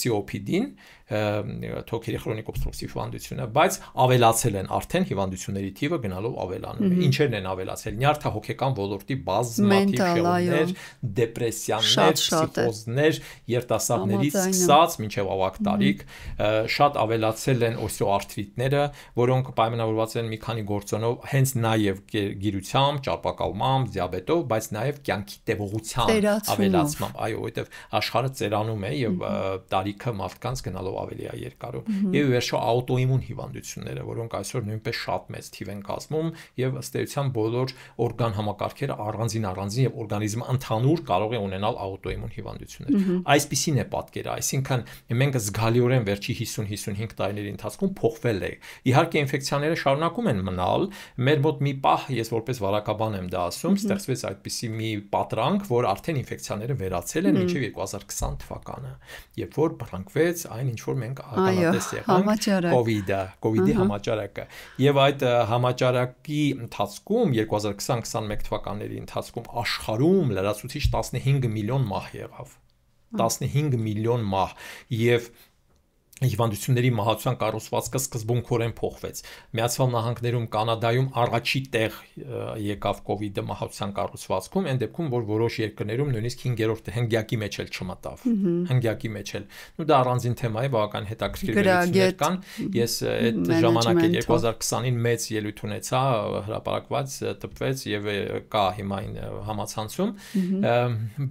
COPD-ին, թոքերի քրոնիկ օբստրուկտիվ հիվանդությունը, բայց ավելացել են արդեն հիվանդությունների թիվը գնալով ավելանում է։ Ինչերն են ավելացել։ Նյարդահոգեկան ոլորտի բազմաթիվ շեղումներ, դեպրեսիաներ, պսիխոզներ, երիտասարդներից սկսած մինչև ավագ տարիք, շատ ավելացել են օստեոարթրիտները, որոնք պայմանավորված են մի քանի գործոնով, հենց նաև գիրությամբ, ճարպակալմամբ, դիաբետով, բայց նաև կյանքի տևողության ավելացմամբ, այո, որովհետև աշխարհը ծերանում է եւ տարիքը մարդկանց գնալով ավելի է երկարում։ Եվ վերջո աուտոիմուն հիվանդությունները, որոնք այսօր նույնպես շատ մեծ թիվ են կազմում եւ ըստ էության բոլոր օրգան համակարգերը առանձին եւ օրգանիզմը ընդհանուր կարող է ունենալ աուտոիմուն հիվանդություններ։ Այսպիսին է պատկերը, այսինքն մենք զգալիորեն վերջի 50-55 տարիների ընթացքում փոխվել է։ Իհարկե ինֆեկցիաները շարունակում են մնալ, մեր մոտ մի պահ, ես որպես վարակաբան եմ դա ասում, ստեղծվեց այդպիսի մի պատրանք, որ արդեն ինֆեկցիաները վերացել են մինչև 2020 թվականը, երբ որ բռնկվեց այն ինչ որ մենք ականատես եղանք COVID-ի համաճարակը։ Եվ այդ համաճարակի ընթացքում 2020-21 թվականների ընթացքում աշխարհում լրացուցիչ 15 միլիոն մահ եղավ։ 15 միլիոն մահ եւ հիվանդությունների մահացության կառուցվածքը սկզբունքորեն փոխվեց։ Միացյալ Նահանգներում, Կանադայում առաջի տեղ եկավ COVID-ը մահացության կառուցվածքում, այն դեպքում, որ որոշ երկրներում նույնիսկ 5-րդ հնգյակի մեջ էլ չմտավ։ Հնգյակի մեջ էլ։ Ու դա առանձին թեմա է, բավական հետաքրքիր վերլուծություններ կան։ Ես այդ ժամանակ 2020-ին մեծ ելույթ ունեցա, հրապարակված, տպվեց եւ կա հիմա այն համացանցում,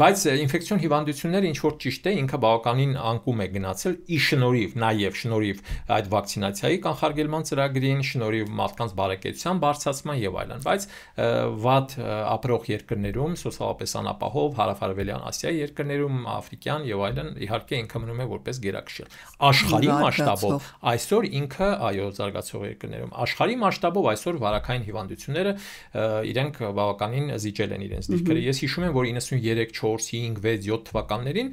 բայց ինֆեկցիոն հիվանդությունները ինչ որ ճիշտ է, ինքը բավականին անկում է գնացել ի շնորհիվ նաև շնորհիվ այդ վակցինացիայի կանխարգելման ծրագրին, շնորհիվ մարդկանց բարեկեցության բարձրացման եւ այլն, բայց վատ ապրող երկրներում, սոցիալապես անապահով, հարավարևելյան Ասիայի երկրներում, աֆրիկյան եւ այլն, իհարկե ինքը մնում է որպես գերակշիռ։ Աշխարհի մասշտաբով այսօր ինքը, այո, զարգացող երկրներում, աշխարհի մասշտաբով այսօր վարակային հիվանդությունները իրենք բավականին զիջել են իրենց դիրքերը։ Ես հիշում եմ, որ 93, 4, 5, 6, 7 թվականներին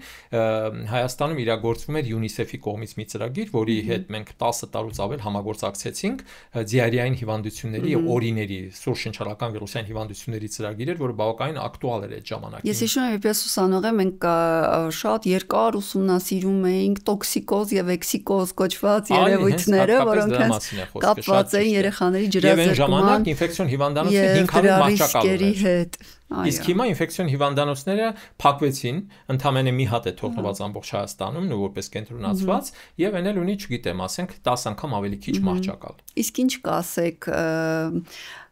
Հայաստանում իրագործվում էր UNICEF-ի կողմից մի ծրագիր, որի հետ մենք 10 տարուց ավել համագործակցեցինք դիարեային հիվանդությունների եւ օրիների սուր շնչառական վիրուսային հիվանդությունների ծրագիր էր, որը բավականին ակտուալ էր այդ ժամանակին։ Ես հիշում եմ, որպես ուսանող եմ, մենք շատ երկար ուսումնասիրում էինք տոքսիկոզ եւ էքսիկոզ կոչված երևույթները, որոնք կապված են երեխաների ջրազրկման եւ այն ժամանակ ինֆեկցիոն հիվանդանոցի 500 մահճակալներ հետ։ Իսկ հիմա ինֆեկցիոն հիվանդանոցները փակվեցին, ընդամենը մի հատ է թողնված ամբողջ Հայաստանում, ու որպես կենտրոնացված, եւ այն էլ ունի, չգիտեմ, ասենք 10 անգամ ավելի քիչ մահճակալ։ Իսկ ինչ կասեք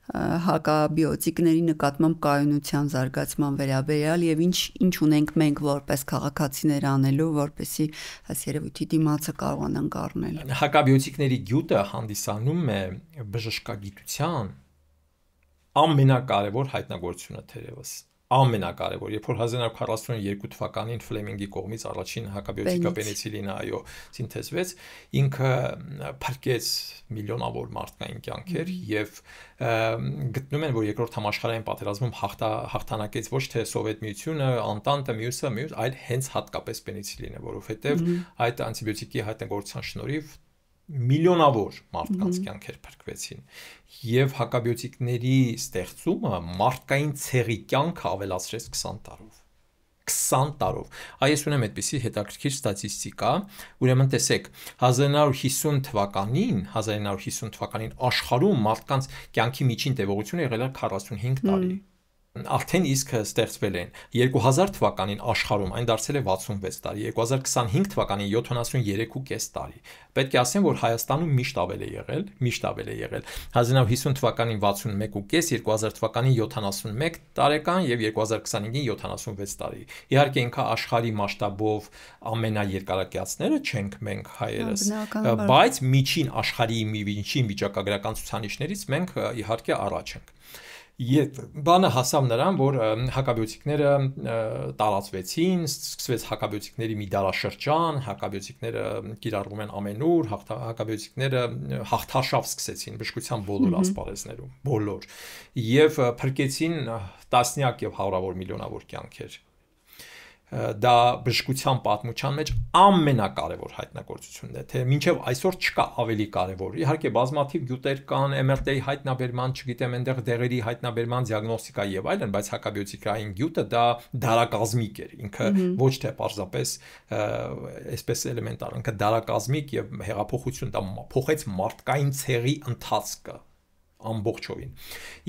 հակաբիոտիկների նկատմամբ կայունության զարգացման վերաբերյալ եւ ինչ ունենք մենք որպես քաղաքացիներ անելու, որպեսզի այս երևույթի դիմացը կարողանանք առնել։ Հակաբիոտիկների գյուտը հանդիսանում է բժշկագիտության ամենակարևոր հայտնագործությունը թերևս, ամենակարևոր, երբ որ 1942 թվականին Ֆլեմինգի կողմից առաջին հակաբիոտիկա պենիցիլինը այո սինթեզվեց, ինքը փրկեց միլիոնավոր մարդկային կյանքեր եւ գտնում են, որ երկրորդ համաշխարհային պատերազմում հաղթանակեց ոչ թե Սովետ միությունը, Անտանտը, մյուսը, այլ հենց հատկապես պենիցիլինը, որովհետեւ այդ անտիբիոտիկի հայտնագործության շնորհիվ միլիոնավոր մարդկանց կյանքեր փրկվեցին եւ հակաբիոտիկների ստեղծումը մարդկային ցեղի կյանքը ավելացրեց 20 տարով։ 20 տարով։ Այս ունեմ այդպիսի հետաքրքիր ստատիստիկա, ուրեմն տեսեք 1950 թվականին աշխարհում մարդկանց կյանքի միջին տևողությունը եղել է 45 տարի։ Արդեն իսկ ստեղծվել են 2000 թվականին աշխարհում այն դարձել է 66 տարի, 2025 թվականին 73.5 տարի։ Պետք է ասեմ, որ Հայաստանում միշտ ավել է եղել, 1950 թվականին 61.5, 2000 թվականին 71 տարեկան եւ 2025-ին 76 տարի։ Իհարկե ինքը աշխարհի մասշտաբով ամենաերկարակյացները չենք մենք հայերս, բայց միջին աշխարհի միջին վիճակագրական ցուցանիշներից մենք իհարկե առաջ ենք։ Եվ բանը հասավ նրան, որ հակաբիոտիկները տարածվեցին, սկսվեց հակաբիոտիկների մի դարաշրջան, հակաբիոտիկները կիրառվում են ամենուր, հակաբիոտիկները հաղթարշավ սկսեցին բժշկության բոլոր ասպարեզներում, բոլոր, եւ փրկեցին տասնյակ եւ հարյուրավոր միլիոնավոր կյանքեր։ Դա բժշկության պատմության մեջ ամենակարևոր հայտնագործությունն է, թե մինչև այսօր չկա ավելի կարևոր։ Իհարկե բազմաթիվ գյուտեր կան, MRT-ի հայտնաբերման, չգիտեմ, այնտեղ դեղերի հայտնաբերման, դիագնոստիկա եւ այլն, բայց հակաբիոտիկային գյուտը դա դարակազմիկ էր, ինքը ոչ թե պարզապես այսպես էլեմենտար, ինքը դարակազմիկ եւ հեղափոխություն, դա փոխեց մարդկային ցեղի ընթացքը ամբողջովին։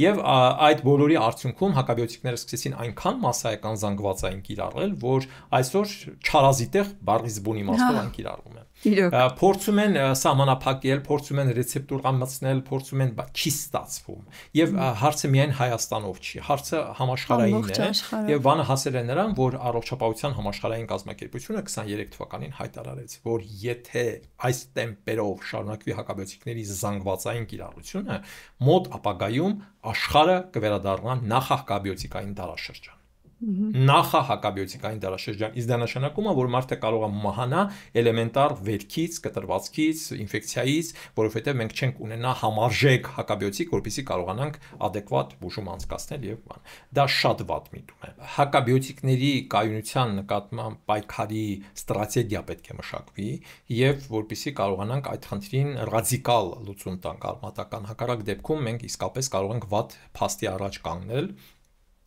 Եվ այդ բոլորի արդյունքում հակաբիոտիկները սկսեցին այնքան massայական զանգվածային կիրառել, որ այսօր չարազիտեղ բառի զբուն իմաստով այն կիրառվում է։ Փորձում են սահմանափակել, փորձում են ռեցեպտուրա մտցնել, փորձում են, բայց չի ստացվում։ Եվ հարցը միայն Հայաստանով չի, հարցը համաշխարհային է, եւ բանը հասել է նրան, որ առողջապահության համաշխարհային կազմակերպությունը 23 թվականին հայտարարեց, որ եթե այս տեմպերով շարունակվի հակաբիոտիկների զանգվածային կիրառությունը, մոտ ապագայում աշխարհը կվերադառնա նախահակաբիոտիկային դարաշրջան։ Նախահակաբիոտիկային դարաշրջան, իսկ դա նշանակում է, որ մարդը կարող է մահանա էլեմենտար վերքից, կտրվածքից, ինֆեկցիայից, որովհետև մենք չենք ունենա համարժեք հակաբիոտիկ, որպեսզի կարողանանք adekvat բուժում անցկացնել եւ բան։ Դա շատ վատ միտում է։ Հակաբիոտիկների կայունության նկատմամբ պայքարի ստրատեգիա պետք է մշակվի եւ որպեսզի կարողանանք այդ խնդրին ռադիկալ լուծում տանք արմատական։ Հակառակ դեպքում մենք իսկապես կարող ենք վատ փաստի առաջ կանգնել։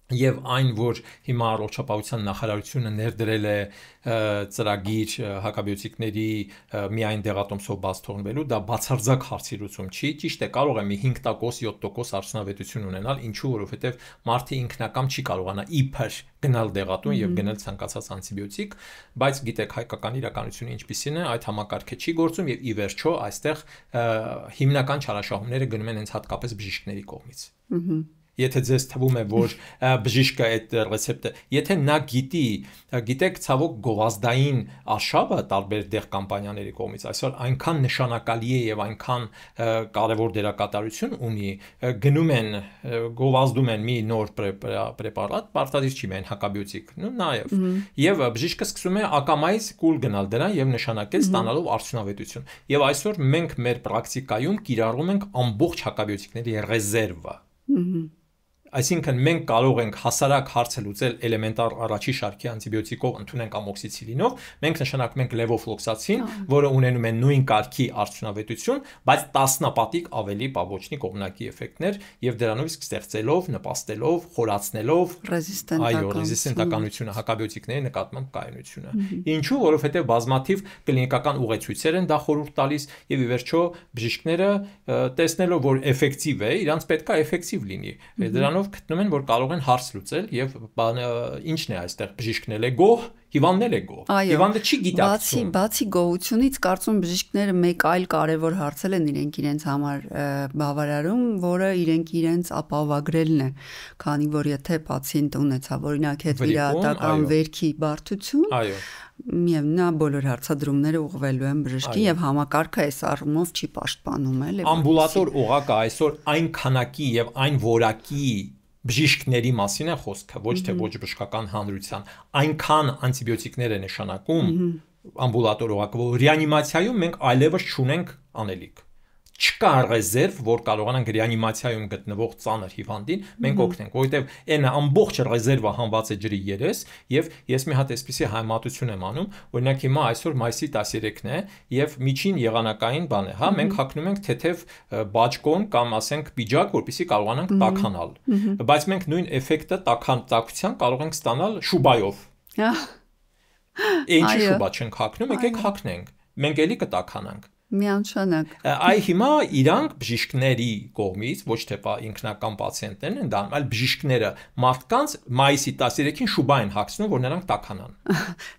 Եվ այն, որ հիմա առողջապահության նախարարությունը ներդրել է ծրագիր հակաբիոտիկների միայն դեղատոմսով բաց թողնվելու, դա բացարձակ հարցի լուծում չի, ճիշտ է, կարող է մի 5%, 7% արդյունավետություն ունենալ, ինչու, որովհետև մարդը ինքնակամ չի կարողանա իբր գնալ դեղատուն եւ գնել ցանկացած անտիբիոտիկ, բայց գիտեք հայկական իրականությունը ինչպիսին է, այդ համակարգը չի գործում եւ ի վերջո այստեղ հիմնական չարաշահումները գնում են հենց հատկապես բժիշկների կողմից։ Եթե ձեզ թվում է, որ բժիշկը այդ ռեցեպտը, եթե նա գիտեք, ցավոք գովազդային արշավը տարբեր դեղ կամպանիաների կողմից այսօր այնքան նշանակալի է եւ այնքան կարեւոր դերակատարություն ունի, գնում են գովազդում են մի նոր պրեպարատ, պարտադիր չի միայն հակաբիոտիկ, նաեւ եւ բժիշկը սկսում է ակամայից կուլ գնալ դրան եւ նշանակել ստանալով արդյունավետություն։ Եվ այսօր մենք մեր պրակտիկայում կիրառում ենք ամբողջ հակաբիոտիկների ռեզերվը։ Այսինքն մենք կարող ենք հասարակ հարցը լուծել էլեմենտար առաջի շարքի անտիբիոտիկով ընդունենք ամոքսիցիլինով, մենք նշանակում ենք լևոֆլոքսացին, որը ունենում է նույն կարգի արդյունավետություն, բայց տասնապատիկ ավելի պավոչնի կողմնակի էֆեկտներ եւ դրանով իսկ ստեղծելով, նպաստելով, խորացնելով ռեզիստենտականությունը, հակաբիոտիկների նկատմամբ կայունությունը։ Ինչու, որովհետեւ բազմաթիվ կլինիկական ուղեցույցեր են դա խորհուրդ տալիս եւ ի վերջո բժիշկները տեսնելով, որ էֆեկտիվ է, իրանց պետք է էֆեկտիվ լինի։ Դրանով գտնում են, որ կարող են հարց լուծել եւ ինչն է այստեղ բժիշկն էլ է գոհ, հիվանդն էլ է գոհ։ Հիվանդը չի գիտակցում։ Բացի գոհությունից կարծում բժիշկները մեկ այլ կարևոր հարցել են իրենց համար բավարարում, որը իրենց ապահովագրելն է, քանի որ եթե պացիենտը ունեցավ օրինակ հետվիրահատական վերքի բարդություն, միևնույն է բոլոր հարցադրումները ուղղվելու են բժշկին եւ համակարգը այս առումով չի պաշտպանում էլ։ Ամբուլատոր օղակը այսօր այն քանակի եւ այն որակի բժիշկների մասին է խոսքը, ոչ թե ոչ բժշկական հանրության, այնքան անտիբիոտիկներ է նշանակում ամբուլատոր օղակը, որ ռեանիմացիայում մենք այլևս չունենք անելիք։ Չկա ռեզերվ, որ կարողանանք ռեանիմացիայում գտնվող ծանր հիվանդին մենք օգնենք, որովհետև այն ամբողջ ռեզերվը հանված է ջրի երես եւ ես մի հատ այսպեսի հայմատություն եմ անում, օրինակ հիմա այսօր մայիսի 13-ն է եւ միջին եղանակային բան է, հա, մենք հագնում ենք թեթև բաճկոն կամ ասենք պիջակ, որպեսզի կարողանանք տաքանալ, բայց մենք նույն էֆեկտը տաքության կարող ենք ստանալ շուբայով։ Ինչի շուբա չենք հագնում, եկեք հագնենք։ Մենք էլի կտականանք։ Միանշանակ։ Այ հիմա իրանք բժիշկների կողմից ոչ թե ինքնական պացիենտներն են դառնում, այլ բժիշկները մարդկանց մայիսի 13-ին շուբա են հագցնում, որ նրանք տաքանան։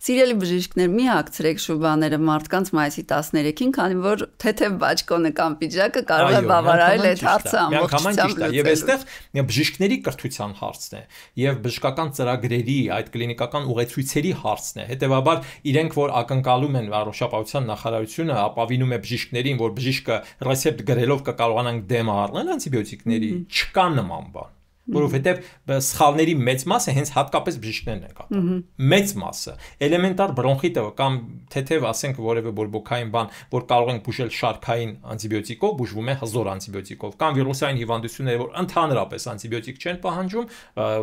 Սիրելի բժիշկներ, մի հագցրեք շուբաները մարդկանց մայիսի 13-ին, քանի որ թեթև բաճկոնը կամ պիջակը կարող է բավարարել այդ հարցը ամբողջությամբ։ Եվ այստեղ բժիշկների կրթության հարցն է, եւ բժշկական ծրագրերի, այդ կլինիկական ուղեցույցերի հարցն է։ Հետեւաբար իրենք, որ ակնկալում են առողջապահության նախարարությունը, ապավինում է բժիշկներին, որ բժիշկը ռեցեպտ գրելով կկարողանանք դեմ առնել անտիբիոտիկների, չկա նման բան, որովհետև սխալների մեծ մասը հենց հատկապես բժիշկներն են կատարում։ Մեծ մասը էլեմենտար բրոնխիտը կամ թեթև ասենք որևէ բորբոքային բան, որ կարող են բուժել շարքային անտիբիոտիկով, բուժվում է հզոր անտիբիոտիկով, կամ վիրուսային հիվանդությունները, որ ընդհանրապես անտիբիոտիկ չեն պահանջում,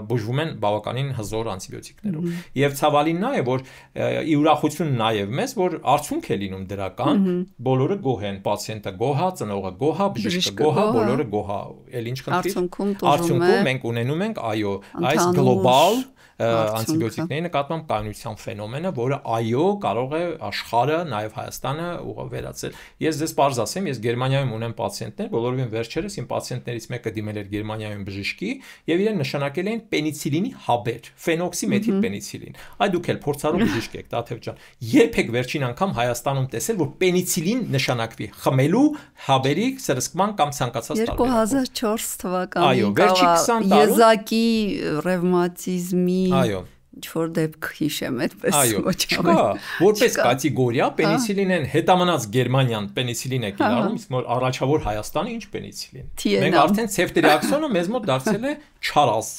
բուժվում են բավականին հզոր անտիբիոտիկներով։ Եվ ցավալին նա է, որ ի ուրախություն նաև մեզ, որ արդյունք է լինում դրական, բոլորը գոհ են, պացիենտը գոհ է, ծնողը գոհ է, բժիշկը գոհ է, բոլորը գոհ է։ Էլ ինչ խնդիր։ Արդյունքում մենք ունենում ենք, այո, այս գլոբալ անտիբիոտիկների նկատմամբ կայունության ֆենոմենը, որը այո կարող է աշխարհը, նաև Հայաստանը վերածել։ Ես ձեզ պարզ ասեմ, ես Գերմանիայում ունեմ պացիենտներ, բոլորովին վերջերս իմ պացիենտներից մեկը դիմել էր Գերմանիայում բժշկի եւ իրեն նշանակել էին պենիցիլինի հաբեր, ֆենոքսի մեթիլպենիցիլին։ Այ դուք էլ փորձառու բժիշկ եք, Տաթև ջան։ Երբեք վերջին անգամ Հայաստանում տեսել, որ պենիցիլին նշանակվի խմելու հաբերի սրսկման կամ ցանկացած տարբերակով։ 2004 թվականին այո, վերջի 20 տարում եզակի ռևմատիզմի այո ինչ-որ դեպք հիշեմ այդպես ոչ չկա որպես կատեգորիա պենիցիլինեն հետամնաց Գերմանիան պենիցիլին է կիրառում իսկ որ առաջավոր Հայաստանը ինչ պենիցիլին մենք արդեն ցեֆտրիաքսոնը մեզ մոտ դարձել է չարազ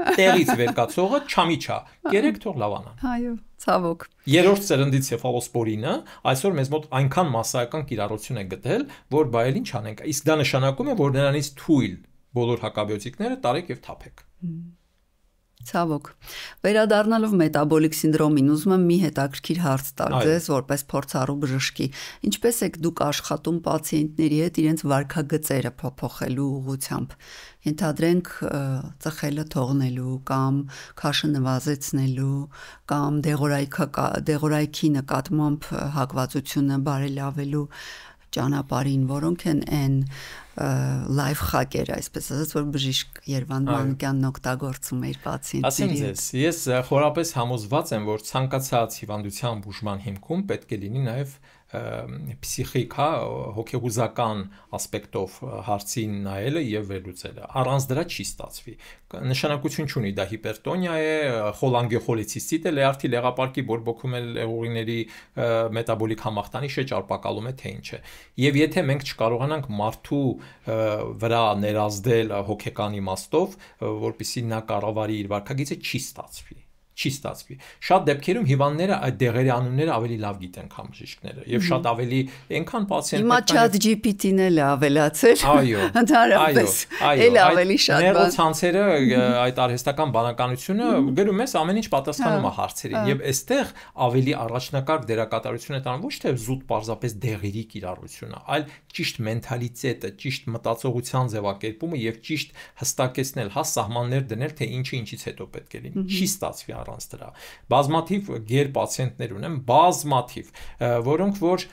տեղից վերկացողը չամիչա գերեք թող լավանան այո ցավոք երրորդ սերնդի ցեֆալոսպորինը այսօր մեզ մոտ այնքան մասսայական կիրառություն է գտել որ բայել ինչ անենք իսկ դա նշանակում է որ նրանից թույլ բոլոր հակաբիոտիկները տարեք եւ թափեք Ցավոք վերադառնալով մետաբոլիկ սինդրոմին ուզում եմ մի հետաքրքիր հարց տալ ձեզ որպես փորձառու բժշկի ինչպես եք դուք աշխատում պացիենտների հետ իրենց վարքագծերը փոփոխելու ուղղությամբ ենթադրենք ծխելը թողնելու կամ քաշը նվազեցնելու կամ դեղորայքի նկատմամբ հակվածությունը բարելավելու ճանապարհին որոնք են այն լայֆ խակերը այսպես ասած որ բժիշկ Երվանդ Մանուկյանն օգտագործում է իր պացիենտների հետ։ Ասեմ ձեզ, ես խորապես համոզված եմ, որ ցանկացած հիվանդության բուժման հիմքում պետք է լինի նաև պսիխիկ, հոգեհուզական ասպեկտով հարցին նայելը եւ վերլուծելը։ Առանց դրա չի ստացվի։ Նշանակություն չունի դա հիպերտոնիա է, խոլանգեխոլիցիստիտ է, լեարդի լեղապարկի բորբոքում է ուղիների մետաբոլիկ համախտանիշ է, ճարպակալում է թե ինչ է։ Եվ եթե մենք չկարողանանք մարդու վրա ներազդել հոգեկան իմաստով, որպեսզի նա կառավարի իր վարքագիծը, չի ստացվի։ Չի ստացվի։ Շատ դեպքերում հիվանդները այդ դեղերի անունները ավելի լավ գիտեն, քան բժիշկները, եւ շատ ավելի այնքան պացիենտներ Հիմա chat GPT-ն էլ է ավելացել։ Այո։ Ընդհանրապես էլ ավելի շատ բան։ Նեյրոցանցերը այդ արհեստական բանականությունը գրում ես ամեն ինչ պատասխանում է հարցերին եւ այստեղ ավելի առաջնակարգ դերակատարություն է տանում ոչ թե զուտ պարզապես դեղերի կիրառությունը, այլ ճիշտ մենթալիտետը, ճիշտ մտածողության ձևակերպումը եւ ճիշտ հստակեցնել, հա սահմաններ դնել, թե ինչը ինչից հետո պետք է լինի։ Չի ստացվի առանց դրա։ Բազմաթիվ գեր պացիենտներ ունեմ, բազմաթիվ, որոնք որ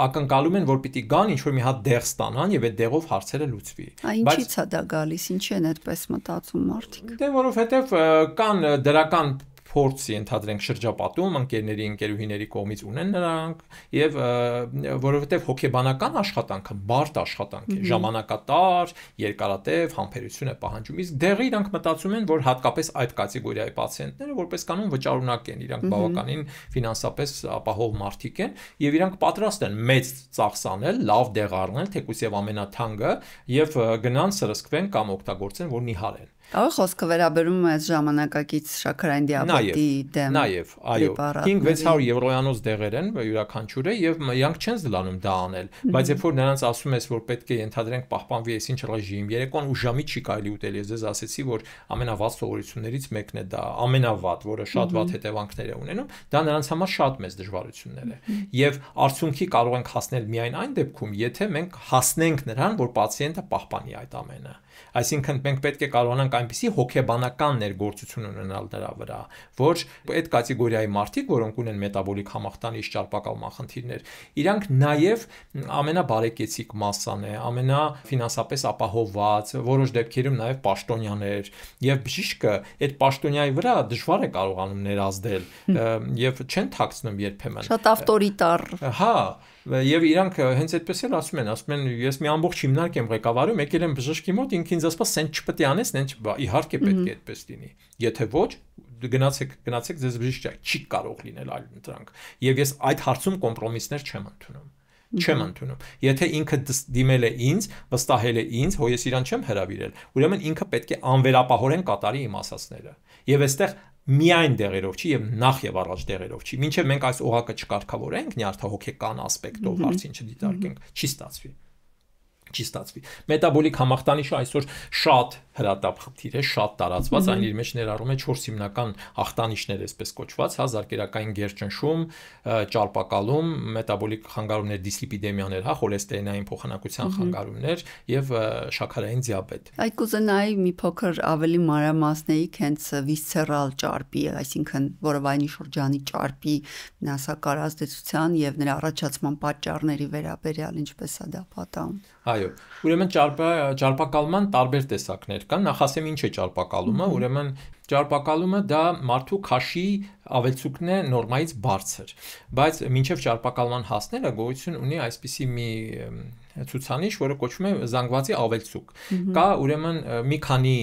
ակնկալում են, որ պիտի գան ինչ-որ մի հատ դեղ ստանան եւ այդ դեղով հարցերը լուծվի։ Ինչի՞ց է դա գալիս, ինչի են այդպես մտածում մարդիկ։ Դե որովհետեւ կան դրական փորձ ենթադրենք շրջապատում ընկերների, ընկերուհիների կողմից ունեն նրանք եւ որովհետեւ հոգեբանական աշխատանքը բարդ աշխատանք է, ժամանակատար, երկարատև համբերություն է պահանջում։ Իսկ դեղը իրանք մտածում են, որ հատկապես այդ կատեգորիայի պացիենտները որպես կանոն վճարունակ են, իրանք բավականին ֆինանսապես ապահով մարդիկ են եւ իրանք պատրաստ են մեծ ծախս անել, լավ դեղ առնել, թեկուզ եւ ամենաթանկը եւ գնան սրսկվեն կամ օգտագործեն, որ նիհար են։ Ահա խոսքը վերաբերում է այս ժամանակակից շաքարային դիաբետի դեմ։ Նաև, այո, 5-600 եվրոյանոց դեղեր են յուրաքանչյուրը եւ իրանք չեն զլանում դա անել, բայց երբ որ նրանց ասում ես, որ պետք է ենթադրենք պահպանվի այսինչ ռեժիմ, երեկոն ուժամիտ չի կարելի ուտել, ես ձեզ ասեցի, որ ամենավատ սովորություններից մեկն է դա, ամենավատ, որը շատ վատ հետևանքներ է ունենում, դա նրանց համար շատ մեծ դժվարություններ է։ Եվ արդյունքի կարող ենք հասնել միայն այն դեպքում, եթե մենք հասնենք նրան, որ պացիենտը պահպանի այդ ամենը։ Այսինքն մենք պետք է կարողանանք այնպիսի հոգեբանական ներգործություն ունենալ դրա վրա, որ այդ կատեգորիայի մարդիկ, որոնք ունեն մետաբոլիկ համախտանիշ, ճարպակալման խնդիրներ, իրանք նաև ամենաբարեկեցիկ մասսան է, ամենաֆինանսապես ապահովված, որոշ դեպքերում նաև պաշտոնյաներ, եւ բժիշկը այդ պաշտոնյայի վրա դժվար է կարողանում ներազդել եւ չեն թաքցնում երբեմն։ Շատ ավտորիտար։ Հա, եւ իրանք հենց այդպես էլ ասում են, ես մի ամբողջ հիմնարկ եմ ղեկավարում, եկել եմ բժշկի մոտ, ինքն ինձ ասում է, «Սենց չպետք է անես, նենց իհարկե պետք է այդպես լինի»։ Եթե ոչ, գնացեք ձեզ բժիշկ չի կարող լինել այլ դրանք։ Եվ ես այդ հարցում կոմպրոմիսներ չեմ ընդունում։ Եթե ինքը դիմել է ինձ, վստահել է ինձ, հո ես իրան չեմ հրավիրել, ուրեմն ինքը պետք է անվերապահորեն կատարի իմ ասածները։ Եվ այստեղ միայն դեղերով չի եւ նախ եւ առաջ դեղերով չի։ Մինչեւ մենք այս օղակը չկարգավորենք, նյարդահոգեկան ասպեկտով հարցին չդիտարկենք, չի ստացվի։ Մետաբոլիկ համախտանիշը այսօր շատ հրատապ խնդիր է, շատ տարածված, այն իր մեջ ներառում է 4 հիմնական ախտանիշներ, այսպես կոչված, զարկերակային գերճնշում, ճարպակալում, մետաբոլիկ խանգարումներ, դիսլիպիդեմիաներ, խոլեստերինային փոխանակության խանգարումներ եւ շաքարային դիաբետ։ Այդ կուզենայի մի փոքր ավելի մանրամասնեիք հենց վիսցերալ ճարպի, այսինքն որովայնի շրջանի ճարպի վնասակար ազդեցության եւ նրա առաջացման պատճառների վերաբերյալ ինչպես է դա պատահում։ Այո, ուրեմն ճարպակալման տարբեր տեսակներ կան, նախ ասեմ ինչ է ճարպակալումը, ուրեմն ճարպակալումը դա մարդու քաշի ավելցուկն է նորմայից բարձր, բայց մինչև ճարպակալման հասնելը գոյություն ունի այսպիսի մի ցուցանիշ, որը կոչվում է զանգվածի ավելցուկ։ Կա ուրեմն մի քանի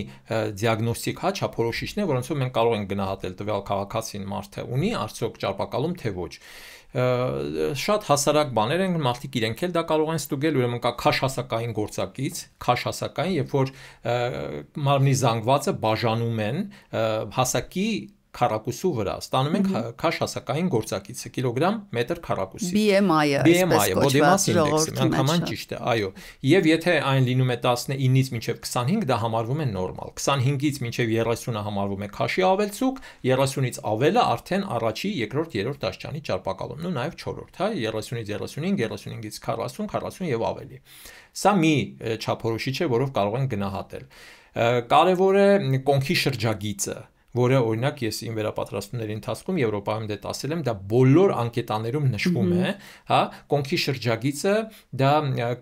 դիագնոստիկ չափորոշիչներ, որոնցով մենք կարող ենք գնահատել տվյալ քաղաքացին մարդը ունի արդյոք ճարպակալում թե ոչ։ Շատ հասարակ բաներ են, մարդիկ իրենք էլ դա կարող են ստուգել, ուրեմն կա քաշ հասակային գործակից, քաշ հասակային, երբ որ մարմնի զանգվածը բաժանում են հասակի քառակուսու վրա, ստանում ենք քաշ հասակային գործակիցը կիլոգրամ մետր քառակուսի։ BMI-ը, body mass index-ը, անգամ ճիշտ է, այո։ Եվ եթե այն լինում է 19-ից մինչև 25, դա համարվում է նորմալ։ 25-ից մինչև 30-ը համարվում է քաշի ավելցուկ, 30-ից ավելը արդեն առաջի, երկրորդ, երրորդ դաշճանի ճարպակալումն ու նաև չորրորդ, հա, 30-ից 35, 35-ից 40, 40 եւ ավելի։ Սա մի չափորոշիչ է, որով կարող են գնահատել։ Կարևոր է կոնքի շրջագիծը, որը օրինակ ես իմ վերապատրաստումների ընթացքում Եվրոպայում դե ասել եմ, դա բոլոր անկետաներում նշվում է, հա, կոնքի շրջագիծը դա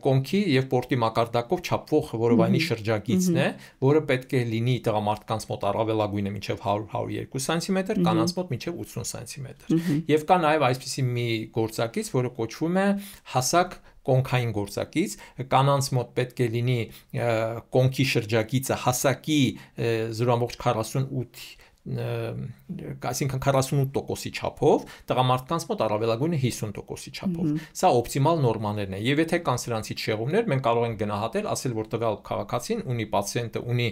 կոնքի եւ պորտի մակարդակով չափվող որովայնի շրջագիծն է, որը պետք է լինի տղամարդկանց մոտ առավելագույնը մինչեւ 100-102 սանտիմետր, կանանց մոտ մինչեւ 80 սանտիմետր։ Եվ կա նաեւ այսպիսի մի գործակից, որը կոչվում է հասակ կոնքային գործակից, կանանց մոտ պետք է լինի կոնքի շրջագիծը հասակի 0.48, այսինքն 48%-ի չափով, տղամարդկանց մոտ առավելագույնը 50%-ի չափով։ Սա օպտիմալ նորմաներն են։ Եվ եթե կան սրանցից շեղումներ, մենք կարող ենք գնահատել, ասել, որ տվյալ քաղաքացին ունի պացիենտը ունի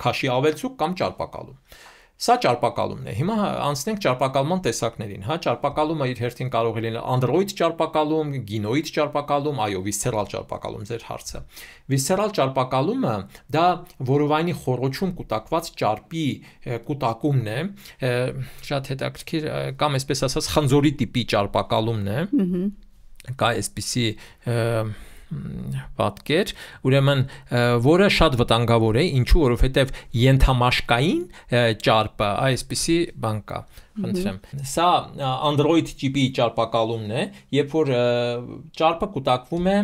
քաշի ավելցուկ կամ ճարպակալում։ Սա ճարպակալումն է։ Հիմա անցնենք ճարպակալման տեսակներին, հա, ճարպակալումը իր հերթին կարող է լինել անդրոիդ ճարպակալում, գինոիդ ճարպակալում, այո, վիսցերալ ճարպակալում, ձեր հարցը։ Վիսցերալ ճարպակալումը դա որովայնի խոռոչում կուտակված ճարպի կուտակումն է, շատ հետաքրքիր, կամ այսպես ասած խնձորի տիպի ճարպակալումն է։ Կա այսպիսի պատկեր, ուրեմն որը շատ վտանգավոր է, ինչու, որովհետև ենթամաշկային ճարպը այսպիսի բան կա, խնդրեմ։ Սա անդրոիդ տիպի ճարպակալումն է, երբ որ ճարպը կուտակվում է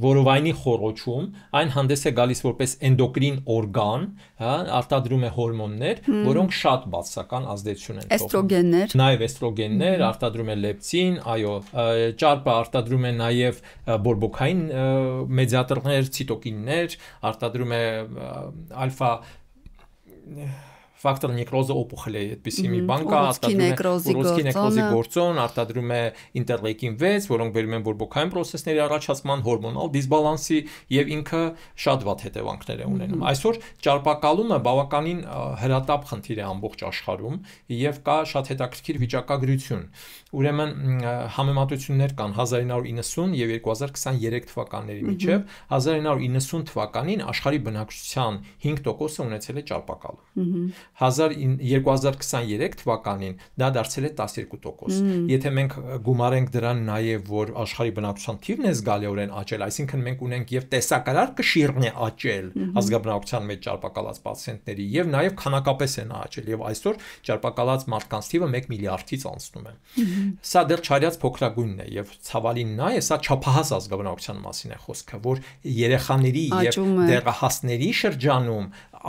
որովայնի խոռոչում, այն հանդես է գալիս որպես էնդոկրին օրգան, հա, արտադրում է հորմոններ, որոնք շատ բացասական ազդեցություն են թողնում։ Էստրոգեններ։ Նաև էստրոգեններ, արտադրում է լեպտին, այո, ճարպը արտադրում է նաև բորբոքային մեդիատորներ, ցիտոկիններ, արտադրում է ալֆա ֆակտոր նեկրոզը օպուխել է, այդպիսի մի բան կա, արտադրում է ուռուցքի նեկրոզի գործոն, արտադրում է ինտերլեյկին 6, որոնք բերում են բորբոքային պրոցեսների առաջացման, հորմոնալ դիսբալանսի եւ ինքը շատ վատ հետևանքներ է ունենում։ Այսօր ճարպակալումը բավականին հրատապ խնդիր է ամբողջ աշխարհում եւ կա շատ հետաքրքիր վիճակագրություն։ Ուրեմն համեմատություններ կան 1990 եւ 2023 թվականների միջեւ, 1990 թվականին աշխարհի բնակչության 5%-ը ունեցել է ճարպակալում։ 2023 թվականին դա դարձել է 12%։ Եթե մենք գումարենք դրան նաև, որ աշխարհի բնակչության թիվն է զգալիորեն աճել, այսինքն մենք ունենք եւ տեսակարար կշիռն է աճել ազգաբնակչության մեջ ճարպակալած պացիենտների եւ նաև քանակապես են աճել եւ այսօր ճարպակալած մարդկանց թիվը 1 միլիարդից անցնում է։ Սա դեռ չարյաց փոքրագույնն է եւ ցավալին նա է, սա չափահաս ազգաբնակչության մասին է խոսքը, որ երեխաների եւ դեռահասների շրջանում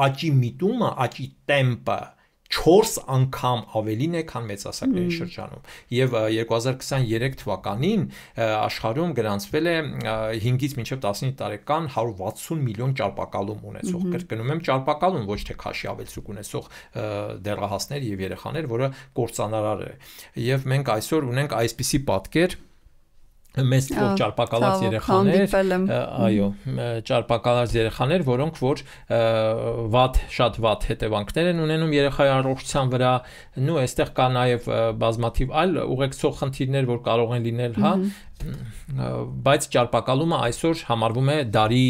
աճի միտումը, աճի տեմպը 4 անգամ ավելին է, քան մեծահասակների շրջանում։ Եվ 2023 թվականին աշխարհում գրանցվել է 5-ից մինչև 15 տարեկան 160 միլիոն ճարպակալում ունեցող, կրկնում եմ, ճարպակալում, ոչ թե քաշի ավելցուկ ունեցող դեռահասներ եւ երեխաներ, որը կործանարար է։ Եվ մենք այսօր ունենք այսպիսի պատկեր մեծ թվով ճարպակալած երեխաներ, այո, ճարպակալած երեխաներ, որոնք որ շատ վատ հետևանքներ են ունենում երեխայի առողջության վրա, նու այստեղ կա նաև բազմաթիվ այլ ուղեկցող խնդիրներ, որ կարող են լինել, հա, բայց ճարպակալումը այսօր համարվում է դարի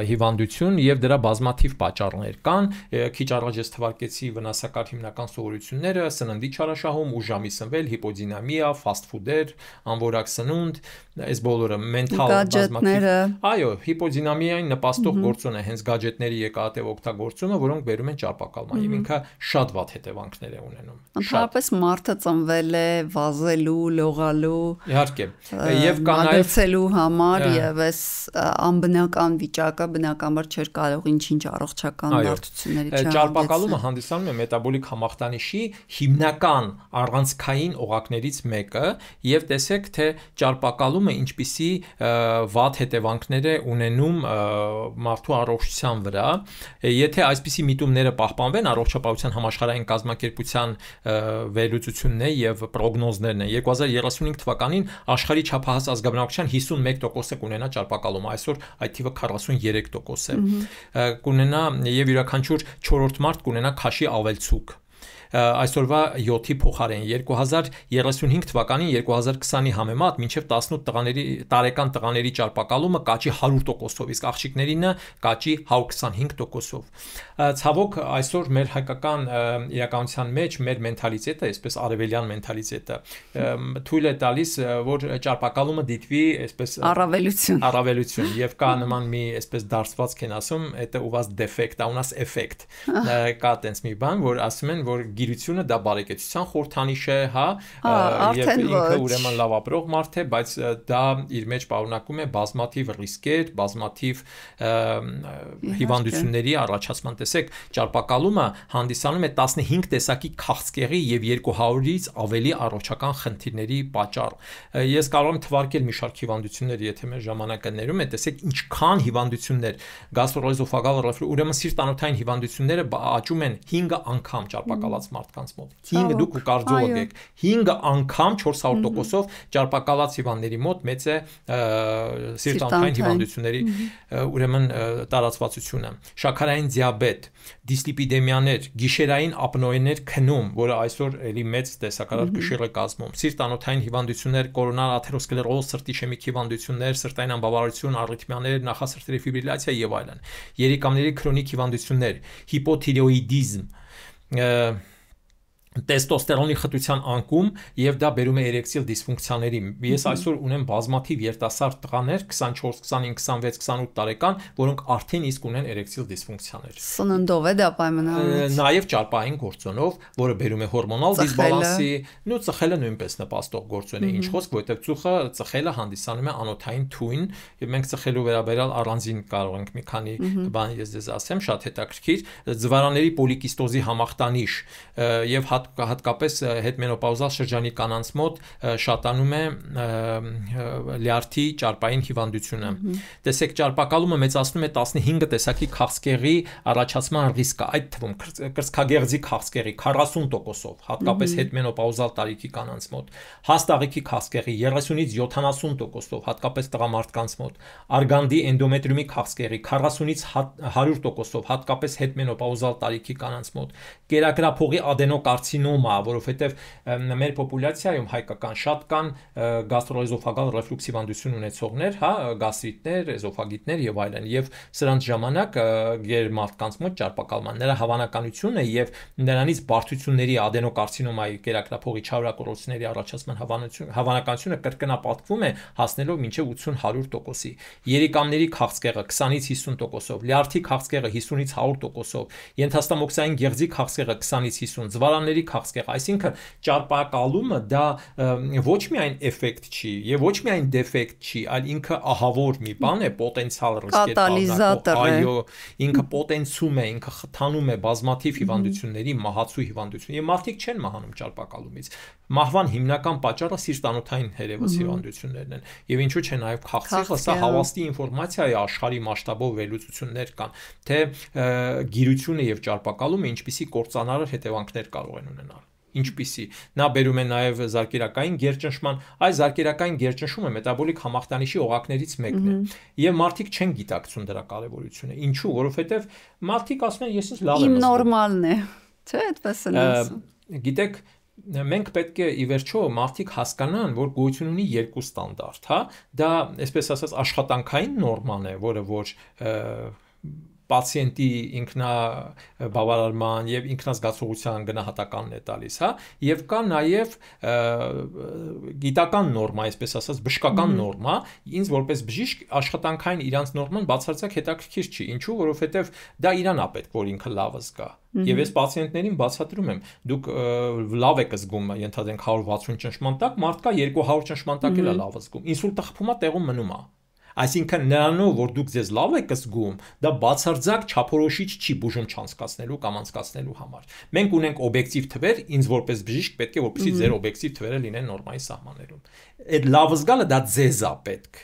հիվանդություն եւ դրա բազմաթիվ պատճառներ կան։ Քիչ առաջ ես թվարկեցի վնասակար հիմնական սովորությունները՝ սննդի չարաշահում, ուժամի սնվել, հիպոդինամիա, ֆաստ ֆուդեր, անորակ սնունդ, այս բոլորը մենթալ բազմաթիվ։ Այո, հիպոդինամիային նպաստող գործոն է հենց գadgetների եկատեղ օգտագործումը, որոնք բերում են ճարպակալման եւ ինքը շատ վատ հետևանքներ է ունենում։ Ընդհանրապես մարդը ծնվել է վազելու, լողալու, իհարկե, եւ կա նաև համար եւ այս անբնական վիճակը բնականաբար չէր կարող ինչ-ինչ առողջական բարդությունների չհանդիսել։ Ճարպակալումը հանդիսանում է մետաբոլիկ համախտանիշի հիմնական առանցքային օղակներից մեկը եւ տեսեք թե ճարպակալումը ինչպիսի վատ հետևանքներ է ունենում մարդու առողջության վրա։ Եթե այսպիսի միտումները պահպանվեն, առողջապահության համաշխարհային կազմակերպության վերլուծությունն է եւ պրոգնոզներն են 2035 թվականին աշխարհի չափահաս ազգաբնակչության 51% կունենա ճարպակալում, այսօր այդ թիվը 43% է։ Կունենա եւ յուրաքանչյուր 4-րդ մարդ կունենա քաշի ավելցուկ։ Այսօրվա 7-ի փոխարեն 2035 թվականին 2020-ի համեմատ մինչև 18 տարեկան տղաների ճարպակալումը կաճի 100%-ով, իսկ աղջիկներինը կաճի 125%-ով։ Ցավոք այսօր մեր հայկական իրականության մեջ մեր մենթալիտետը, այսպես արևելյան մենթալիտետը, թույլ է տալիս, որ ճարպակալումը դիտվի այսպես առավելություն եւ կա նման մի այսպես դարձվածք են ասում, это у вас дефект, а у нас эффект։ Կա տենց մի բան, որ ասում են, որ գիրությունը դա բարեկեցության խորհրդանիշ է, հա, եւ ինքը ուրեմն լավ ապրող մարդ է, բայց դա իր մեջ պարունակում է բազմաթիվ ռիսկեր, բազմաթիվ հիվանդությունների առաջացման։ Տեսեք, ճարպակալումը հանդիսանում է 15 տեսակի քաղցկեղի եւ 200-ից ավելի առողջական խնդիրների պատճառ։ Ես կարող եմ թվարկել մի շարք հիվանդություններ, եթե մեր ժամանակը ներում է, տեսեք ինչքան հիվանդություններ, գաստրոէզոֆագալ ռեֆլյուքս, ուրեմն սիրտ-անոթային հիվանդությունները աճում են 5 անգամ ճարպակալած մարդկանց մոտ։ 5 դուք կարդիոլոգ եք, 5 անգամ 400%-ով ճարպակալած հիվանդների մոտ մեծ է սիրտ-անոթային հիվանդությունների ուրեմն տարածվածությունը։ Շաքարային դիաբետ, դիսլիպիդեմիաներ, գիշերային ապնոեներ քնում, որը այսօր էլի մեծ տեսակարար կշիռ է կազմում, սիրտ-անոթային հիվանդություններ, կորոնար աթերոսկլերոզ, սրտի իշեմիկ հիվանդություններ, սրտային անբավարարություն, արիթմիաներ, նախասրտերի ֆիբրիլյացիա եւ այլն։ Երիկամների քրոնիկ հիվանդություններ, հիպոթիրեոիդիզմ, տեստոստերոնի խտության անկում եւ դա բերում է էրեկցիլ դիսֆունկցիաների։ Ես այսօր ունեմ բազմաթիվ երիտասարդ տղաներ 24, 25, 26, 28 տարեկան, որոնք արդեն իսկ ունեն էրեկցիլ դիսֆունկցիաներ։ Սննդով է դա պայմանավորված։ Նաեւ ճարպային գործոնով, որը բերում է հորմոնալ դիսբալանսի, նույն ծխելը նույնպես նպաստող գործոն է, ինչ խոսք, որտեղ ծուխը ծխելը հանդիսանում է անոթային թույն, եւ մենք ծխելու վերաբերյալ առանձին կարող ենք մի քանի բան ես դες ասեմ, շատ հետաքրքիր, ձվարանների պոլիկիստոզի համախտանիշ եւ հատկապես հետմենոպաուզալ շրջանի կանանց մոտ շատանում է լյարդի ճարպային հիվանդությունը։ Տեսեք, ճարպակալումը մեծացնում է 15 տեսակի քաղցկեղի առաջացման ռիսկը, այդ թվում կրծքագեղձի քաղցկեղի 40%-ով, հատկապես հետմենոպաուզալ տարիքի կանանց մոտ, հաստ աղիքի քաղցկեղի 30-ից 70%-ով, հատկապես տղամարդկանց մոտ, արգանդի էնդոմետրիումի քաղցկեղի 40-ից 100%-ով, հատկապես հետմենոպաուզալ տարիքի կանանց մոտ, կերակրափողի ադենոկարցինոմի կարցինոմա, որովհետև մեր պոպուլյացիայում հայկական շատ կան գաստրոէզոֆագալ ռեֆլուքս հիվանդություն ունեցողներ, հա, գաստրիտներ, էզոֆագիտներ եւ այլն, եւ սրանց ժամանակ մարդկանց մոտ ճարպակալմանները հավանականությունը եւ նրանից բարդությունների ադենոկարցինոմայի կերակրափողի չարակորոցների առաջացման հավանականությունը կրկնապատկվում է հասնելով մինչև 80-100%-ի։ Երիկամների քաղցկեղը 20-ից 50%-ով, լյարդի քաղցկեղը 50-ից 100%-ով, ենթաստամոքսային գեղձի քաղցկեղը 20-ից 50, զվարանների քաղցկեղը, այսինքն ճարպակալումը դա ոչ միայն էֆեկտ չի եւ ոչ միայն դեֆեկտ չի, այլ ինքը ահավոր մի բան է, պոտենցիալ ռիսկեր կատալիզատոր է։ Այո, ինքը պոտենցում է, ինքը խթանում է բազմաթիվ հիվանդությունների, մահացու հիվանդություն։ Եվ մարդիկ չեն մահանում ճարպակալումից։ Մահվան հիմնական պատճառը սիրտանոթային հերևս հիվանդություններն են։ Եվ ինչու՞ չէ նաև քաղցկեղը, սա հավաստի ինֆորմացիա է, աշխարհի մասշտաբով վերլուծություններ կան, թե գիրությունը եւ ճարպակալումը ինչպիսի կործանարար հետևանքներ կարող են ունենալ։ Ինչպիսի նա բերում է նաև զարկերակային գերճնշման, այս զարկերակային գերճնշումը մետաբոլիկ համախտանիշի օղակներից մեկն է եւ մարդիկ չեն գիտակցում դրա կարեւորությունը։ Ինչու? Որովհետեւ մարդիկ ասում են ես ինձ լավ եմ Իմ նորմալն է, չէ՞, այդպես են ասում։ Գիտեք, մենք պետք է ի վերջո մարդիկ հասկանան, որ գոյություն ունի երկու ստանդարտ, հա, դա այսպես ասած աշխատանքային նորման է, որը որ պացիենտի ինքնաբավարարման եւ ինքնազգացողության գնահատականն է տալիս, հա, եւ կա նաեւ գիտական նորմա, այսպես ասած, բժշկական նորմա, ինձ որպես բժիշկ աշխատանքային իրանց նորման բացարձակ հետաքրքիր չի, ինչու, որովհետեւ դա իրան է պետք, որ ինքը լավը զգա։ Եվ ես պացիենտներին բացատրում եմ, դուք լավ եք զգում, ենթադրենք 160 ճնշման տակ, մարդկա 200 ճնշման տակ էլ է լավ զգում։ Ինսուլտը խփում է, տեղում մնում է։ Այսինքն նրանով, որ դուք ձեզ լավ եք զգում, դա բացարձակ չափորոշիչ չի բուժում չանցկացնելու կամ անցկացնելու համար։ Մենք ունենք օբյեկտիվ թվեր, ինձ որպես բժիշկ պետք է որպեսզի ձեր օբյեկտիվ թվերը լինեն նորմայի սահմաններում։ Այդ լավ զգալը դա ձեզ է պետք։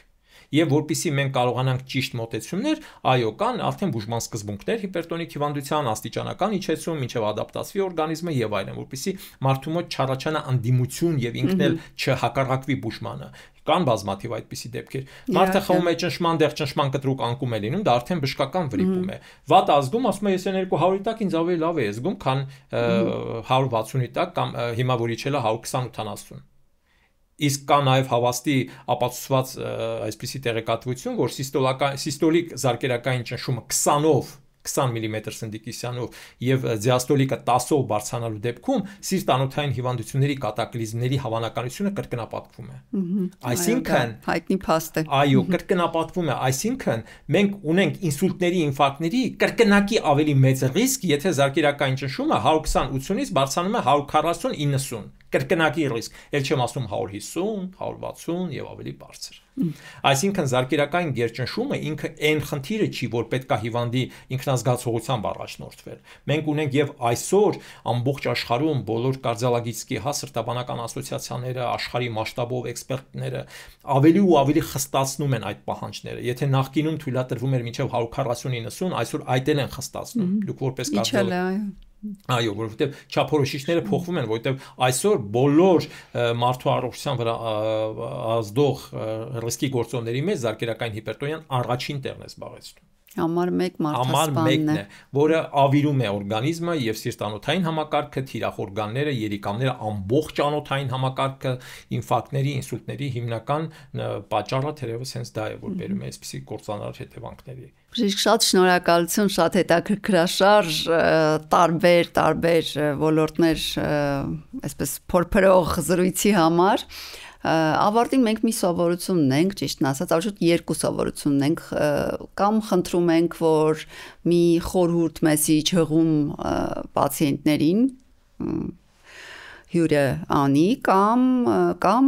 Եվ որpիսի մենք կարողանանք ճիշտ մոտեցումներ, այո, կան արդեն բուժման սկզբունքներ հիպերտոնիկ հիվանդության, աստիճանական իջեցում, մինչև ադապտացվի օրգանիզմը եւ այլն, որpիսի մարդու մոտ չառաջանա անդիմություն եւ ինքն էլ չհակառակվի բուժմանը։ Կան բազմաթիվ այդպիսի դեպքեր։ Մարդը խմում է ճնշման դեղ ճնշման կտրուկ անկում է լինում, դա արդեն բժշկական վրիպում է։ Վատ ազգում ասում է ես 200-ի տակ ինձ ավելի լավ է զգում, քան 160-ի տակ կամ հիմա որ իջել է 120-80։ Իսկ կա նաև հավաստի ապացուցված այսպիսի տեղեկատվություն, որ սիստոլիկ զարկերակային ճնշումը 20-ով 20 մմ սնդիկիսյանով եւ դիաստոլիկը 10-ով բարձրանալու դեպքում սիրտանոթային հիվանդությունների կատակլիզմների հավանականությունը կրկնապատկվում է։ Այսինքն հայտնի փաստ է։ Այո, կրկնապատկվում է, այսինքն մենք ունենք ինսուլտների, ինֆարկտների կրկնակի ավելի մեծ ռիսկ, եթե զարկերակային ճնշումը 120-80-ից բարձրանում է 140-90 կրկնակի ռիսկ, ել չեմ ասում 150, 160 եւ ավելի բարձր։ Այսինքն զարկերակային գերճնշումը ինքը այն խնդիրը չի, որ պետք է հիվանդի ինքնազգացողությամբ առաջնորդվել։ Մենք ունենք եւ այսօր ամբողջ աշխարհում բոլոր կարդիոլոգիստի սրտաբանական ասոցիացիաները, աշխարհի մասշտաբով էքսպերտները ավելի ու ավելի խստացնում են այդ պահանջները։ Եթե նախկինում թույլատրվում էր մինչեւ 140-90, այսօր այդ էլ են խստացնում։ Դուք որպես կարդիոլոգ Այո, որովհետև չափորոշիչները փոխվում են, որովհետև այսօր բոլոր մարդու առողջության վրա ազդող ռիսկի գործոնների մեջ զարկերակային հիպերտոնիան առաջին տեղն է զբաղեցնում։ Համար 1 մարդասպանն է, որը ավիրում է օրգանիզմը եւ սիրտանոթային համակարգը, թիրախ օրգանները, երիկամները, ամբողջ անոթային համակարգը, ինֆարկտների, ինսուլտների հիմնական պատճառը թերևս հենց դա է, որ բերում է այսպիսի կործանարար հետևանքների։ Բժիշկ, շատ շնորհակալություն, շատ հետաքրքրաշարժ, տարբեր ոլորտներ, այսպես փորփրող զրույցի համար։ Ավարտին մենք մի սովորություն ունենք, ճիշտն ասած, absolute երկու սովորություն ունենք, կամ խնդրում ենք, որ մի խորհուրդ մեսիջ հղում պացիենտներին հյուրը անի, կամ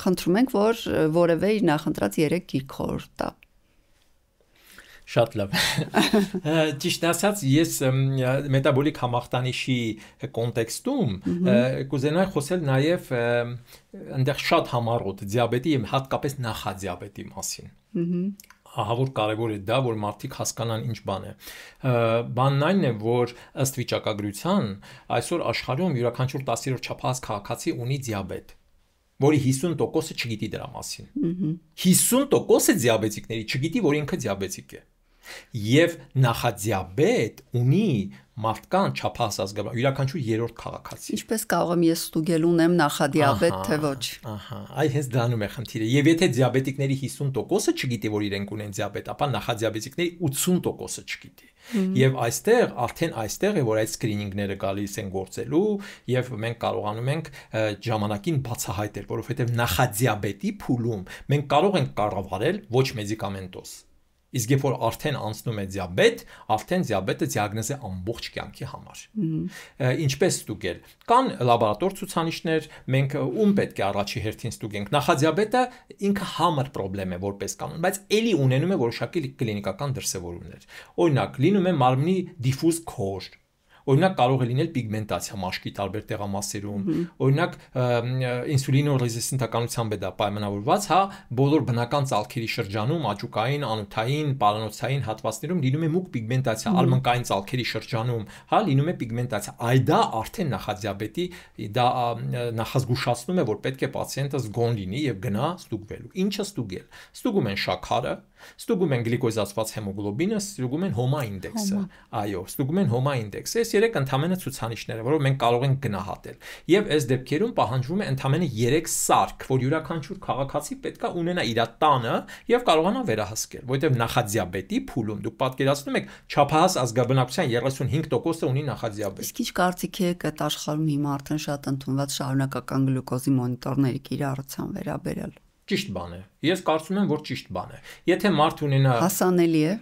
խնդրում ենք, որ որևէ իր նախընտրած 3 գիրք խորհուրդ տա։ Շատ լավ։ Ճիշտ ասած, ես մետաբոլիկ համախտանիշի կոնտեքստում կուզենայի խոսել նաև այնտեղ շատ համառոտ դիաբետի եւ հատկապես նախադիաբետի մասին։ Ահա որ կարևոր է դա, որ մարդիկ հասկանան ինչ բան է։ Բանն այն է, որ ըստ վիճակագրության այսօր աշխարհում յուրաքանչյուր 10-րդ չափահաս քաղաքացի ունի դիաբետ, որի 50%-ը չգիտի դրա մասին։ 50%-ը դիաբետիկների չգիտի, որ ինքը դիաբետիկ է։ Եվ նախադիաբետ ունի մարդկան չափահաս ազգաբար յուրաքանչյուր երրորդ քաղաքացի։ Ինչպես կարող եմ ես ստուգել ունեմ նախադիաբետ թե ոչ։ Ահա, այ հենց դրանում է խնդիրը։ Եվ եթե դիաբետիկների 50%-ը չգիտի, որ իրենք ունեն դիաբետ, ապա նախադիաբետիկների 80%-ը չգիտի։ Եվ այստեղ է, որ այդ սկրինինգները գալիս են գործելու, եւ մենք կարողանում ենք ժամանակին բացահայտել, որովհետեւ նախադիաբետի փուլում մենք կարող ենք կառավարել ոչ մեդիկամենտոզ։ Իսկ երբ որ արդեն անցնում է դիաբետ, արդեն դիաբետը դիագնոզ է ամբողջ կյանքի համար։ Ինչպես ստուգել։ Կան լաբորատոր ցուցանիշներ, մենք ում պետք է առաջի հերթին ստուգենք։ Նախադիաբետը ինքը համր խնդրեմ է որպես կանոն, բայց ելի ունենում է որոշակի կլինիկական դրսևորումներ։ Օրինակ, լինում է մարմնի դիֆուզ քոր, օրինակ կարող է լինել պիգմենտացիա մաշկի տարբեր տեղամասերում, օրինակ ինսուլինոռեզիստենտականությամբ է դա պայմանավորված, հա, բոլոր բնական ծալքերի շրջանում, աճուկային, անոթային, պարանոցային հատվածներում լինում է մուգ պիգմենտացիա, ալմանկային ծալքերի շրջանում, հա, լինում է պիգմենտացիա։ Այ դա արդեն նախադիաբետի դա նախազգուշացնում է, որ պետք է պացիենտը զգոն լինի եւ գնա ստուգվելու։ Ինչը ստուգել։ Ստուգում են շաքարը, ստուգում են գլիկոզացված հեմոգլոբինը, ստուգում են հոմա ինդեքսը։ Այո, ստուգում են հոմա ինդեքսը։ Այս երեք ընդհանրապես ցուցանիշներ, որով մենք կարող ենք գնահատել։ Եվ այս դեպքերում պահանջվում է ընդհանրապես 3 սարք, որ յուրաքանչյուր քաղաքացի պետքա ունենա իր տանը եւ կարողանա վերահսկել, որովհետեւ նախադիաբետի փուլում դուք պատկերացնում եք չափահաս ազգաբնակության 35%-ը ունի նախադիաբետ։ Իսկ ինչ կարծիք եք այդ աշխարհում հիմա արդեն շատ ընդունված շարունակական գլյուկոզի մոնիտորների կիրառության վերաբերյալ։ Ճիշտ բան է։ Ես կարծում եմ, որ ճիշտ բան է։ Եթե մարդ ունենա հասանելի է,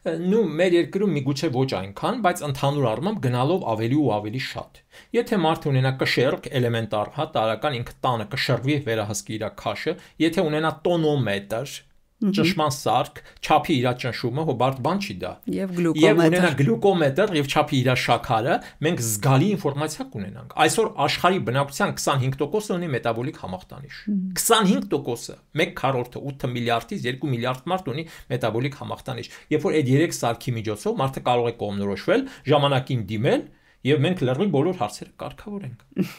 նու մեր երկրում միգուցե ոչ այնքան, բայց ընդհանուր առմամբ գնալով ավելի ու ավելի շատ։ Եթե մարդ ունենա կշեռք, էլեմենտար, հա, տարական ինքը տանը կշռվի վերահսկի իր քաշը, եթե ունենա տոնոմետր, ճշմարտ սարք, չափի իր ճնշումը, հոբարտ բան չի դա։ Եվ ունենա գլյուկոմետր եւ չափի իր շաքարը, մենք զգալի ինֆորմացիա կունենանք։ Այսօր աշխարհի բնակության 25%-ը ունի մետաբոլիկ համախտանիշ։ 25%-ը, 1/4-ը 8 միլիարդից 2 միլիարդ մարդ ունի մետաբոլիկ համախտանիշ։ Երբ որ այդ 3 սարքի միջոցով մարդը կարող է կողմնորոշվել, ժամանակին դիմել եւ մենք լրիվ բոլոր հարցերը կարգավորենք։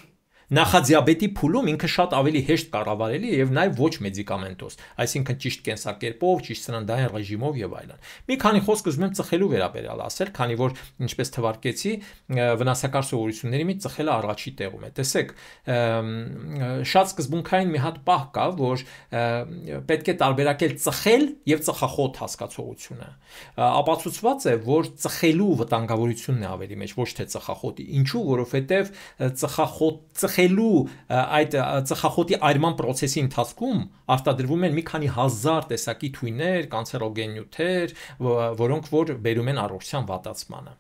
Նախադիաբետի փուլում ինքը շատ ավելի հեշտ կառավարելի է եւ նաեւ ոչ մեդիկամենտոզ, այսինքն ճիշտ կենսակերպով, ճիշտ սննդային ռեժիմով եւ այլն։ Մի քանի խոսք ուզում եմ ծխելու վերաբերյալ ասել, քանի որ ինչպես թվարկեցի, վնասակար սովորությունների մի ծխելը առաջի տեղում է։ Տեսեք, շատ սկզբունքային մի հատ պահ կա, որ պետք է տարբերակել ծխել եւ ծխախոտ հասկացողությունը։ Ապացուցված է, որ ծխելու վտանգավորությունն է ավելի մեծ, ոչ թե ծխախոտի։ Ինչու՞, որովհետեւ ծխելու այդ ծխախոտի այրման process-ի ընթացքում արտադրվում են մի քանի հազար տեսակի թույներ, կանցերոգեն նյութեր, որոնք որ բերում են առողջության վատացմանը։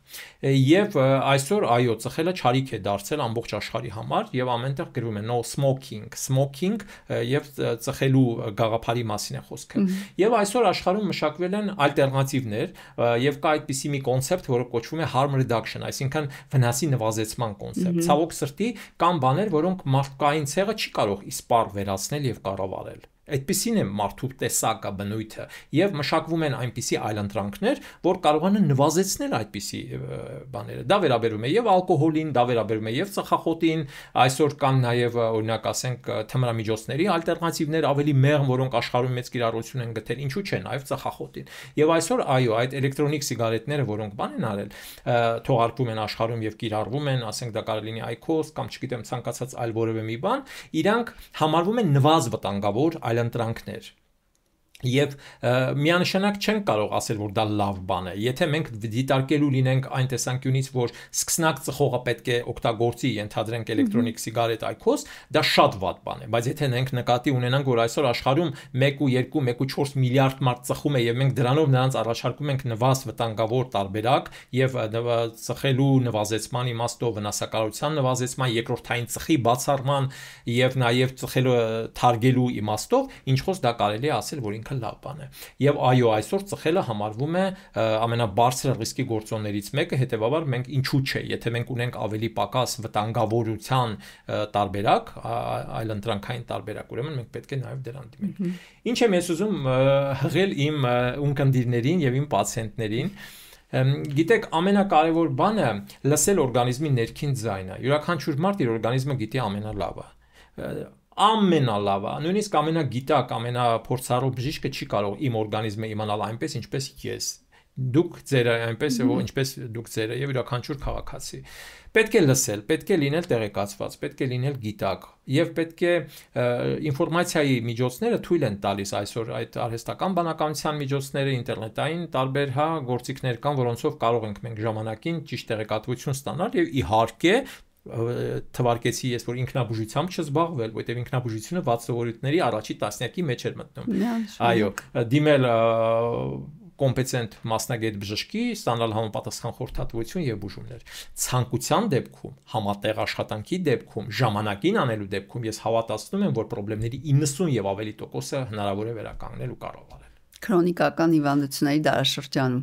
Եվ այսօր այո, ծխելը չարիք է դարձել ամբողջ աշխարհի համար եւ ամենտեղ գրվում է no smoking եւ ծխելու գաղափարի մասին է խոսքը։ Եվ այսօր աշխարհում մշակվել են ալտերնատիվներ եւ կա այդպիսի մի կոնցեպտ, որը կոչվում է harm reduction, այսինքն վնասի նվազեցման կոնցեպտ։ Ցավոք սրտի կան բաներ, որոնք մարդկային ցեղը չի կարող իսպառ վերացնել եւ կառավարել։ Այդպիսին է մարդու տեսակը, բնույթը եւ մշակվում են այնպիսի այլընտրանքներ, որ կարողան են նվազեցնել այդպիսի բաները։ Դա վերաբերում է եւ ալկոհոլին, դա վերաբերում է եւ ծխախոտին, այսօր կան նաեւ օրինակ ասենք թմրամիջոցների ալտերնատիվներ ավելի մեղմ, որոնք աշխարհում մեծ կիրառություն են գտել, ինչու՞ չէ նաեւ ծխախոտին։ Եվ այսօր այո, այդ էլեկտրոնիկ սիգարետները, որոնք բան են արել, թողարկվում են աշխարհում եւ կիրառվում են, ասենք դա կարող լինի IQOS կամ չգիտեմ ցանկացած այլ որևէ մի բան, իրանք համարվում են նվազ վտանգավոր այլընտրանքներ։ Եվ միանշանակ չենք կարող ասել, որ դա լավ բան է։ Եթե մենք դիտարկելու լինենք այն տեսանկյունից, որ սկսնակ ծխողը պետք է օգտագործի, ենթադրենք էլեկտրոնիկ սիգարետ IQOS, դա շատ վատ բան է, բայց եթե մենք նկատի ունենանք, որ այսօր աշխարհում 1.2, 1.4 միլիարդ մարդ ծխում է եւ մենք դրանով նրանց առաջարկում ենք նվազ վտանգավոր տարբերակ եւ ծխելու նվազեցման իմաստով վնասակարության նվազեցման, երկրորդային ծխի բացառման եւ նաեւ ծխելու թարգելու իմաստով, ինչպես դա կարելի է ասել, որ լավ բան է։ Եվ այո, այսօր ծխելը համարվում է ամենաբարձր ռիսկի գործոններից մեկը, հետեւաբար մենք ինչու՞ չէ, եթե մենք ունենք ավելի պակաս վտանգավորության տարբերակ, այլընտրանքային տարբերակ, ուրեմն մենք պետք է նաև դրան դիմենք։ Ինչ եմ ես ուզում հղել իմ ունկնդիրներին եւ իմ պացիենտներին։ Գիտեք, ամենակարևոր բանը լսել օրգանիզմի ներքին ձայնը։ Յուրաքանչյուր մարդ իր օրգանիզմը գիտի ամենալավը։ Ամենալավը, նույնիսկ ամենագիտակ, ամենափորձառու բժիշկը չի կարող իմ օրգանիզմը իմանալ այնպես, ինչպես ես։ Դուք ձերը այնպես եւ ինչպես դուք ձերը եւ յուրաքանչյուր քաղաքացի պետք է լսել, պետք է լինել տեղեկացված, պետք է լինել գիտակ եւ պետք է ինֆորմացիայի միջոցները թույլ են տալիս այսօր այդ արհեստական բանականության միջոցները, ինտերնետային տարբեր գործիքներ կան, որոնցով կարող ենք մենք ժամանակին ճիշտ տեղեկատվություն ստանալ եւ իհարկե թվարկեցի ես որ ինքնաբուժությամբ չզբաղվել, որտեղ ինքնաբուժությունը վատսովորույթների առաջի տասնյակի մեջ էր մտնում։ Այո, դիմել կոմպետենտ մասնագետ բժշկի, ստանալ համապատասխան խորհրդատվություն եւ բուժումներ։ Ցանկության դեպքում, համատեղ աշխատանքի դեպքում, ժամանակին անելու դեպքում ես հավատացնում եմ, որ խնդիրների 90 եւ ավելի տոկոսը հնարավոր է վերականգնել ու կառավարել։ Քրոնիկական հիվանդությունների դարաշրջանում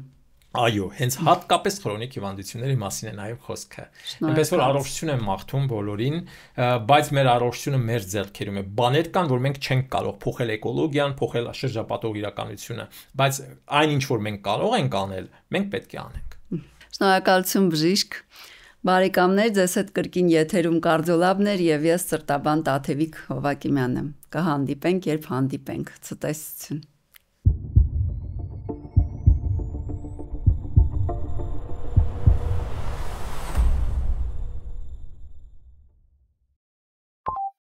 Այո, հենց հատկապես քրոնիկ հիվանդությունների մասին է նաև խոսքը։ Այնպես որ առողջություն եմ մաղթում բոլորին, բայց մեր առողջությունը մեր ձեռքերում է։ Բաներ կան, որ մենք չենք կարող փոխել էկոլոգիան, փոխել շրջապատող իրականությունը, բայց այնինչ որ մենք կարող ենք անել, մենք պետք է անենք։ Շնորհակալություն բժիշկ։ Բարեկամներ, ձեզ հետ կրկին եթերում Կարդիոլաբն էր եւ ես Սրտաբան Տաթևիկ Հովակիմյանը։ Կհանդիպենք, երբ հանդիպենք։ Ցտեսություն։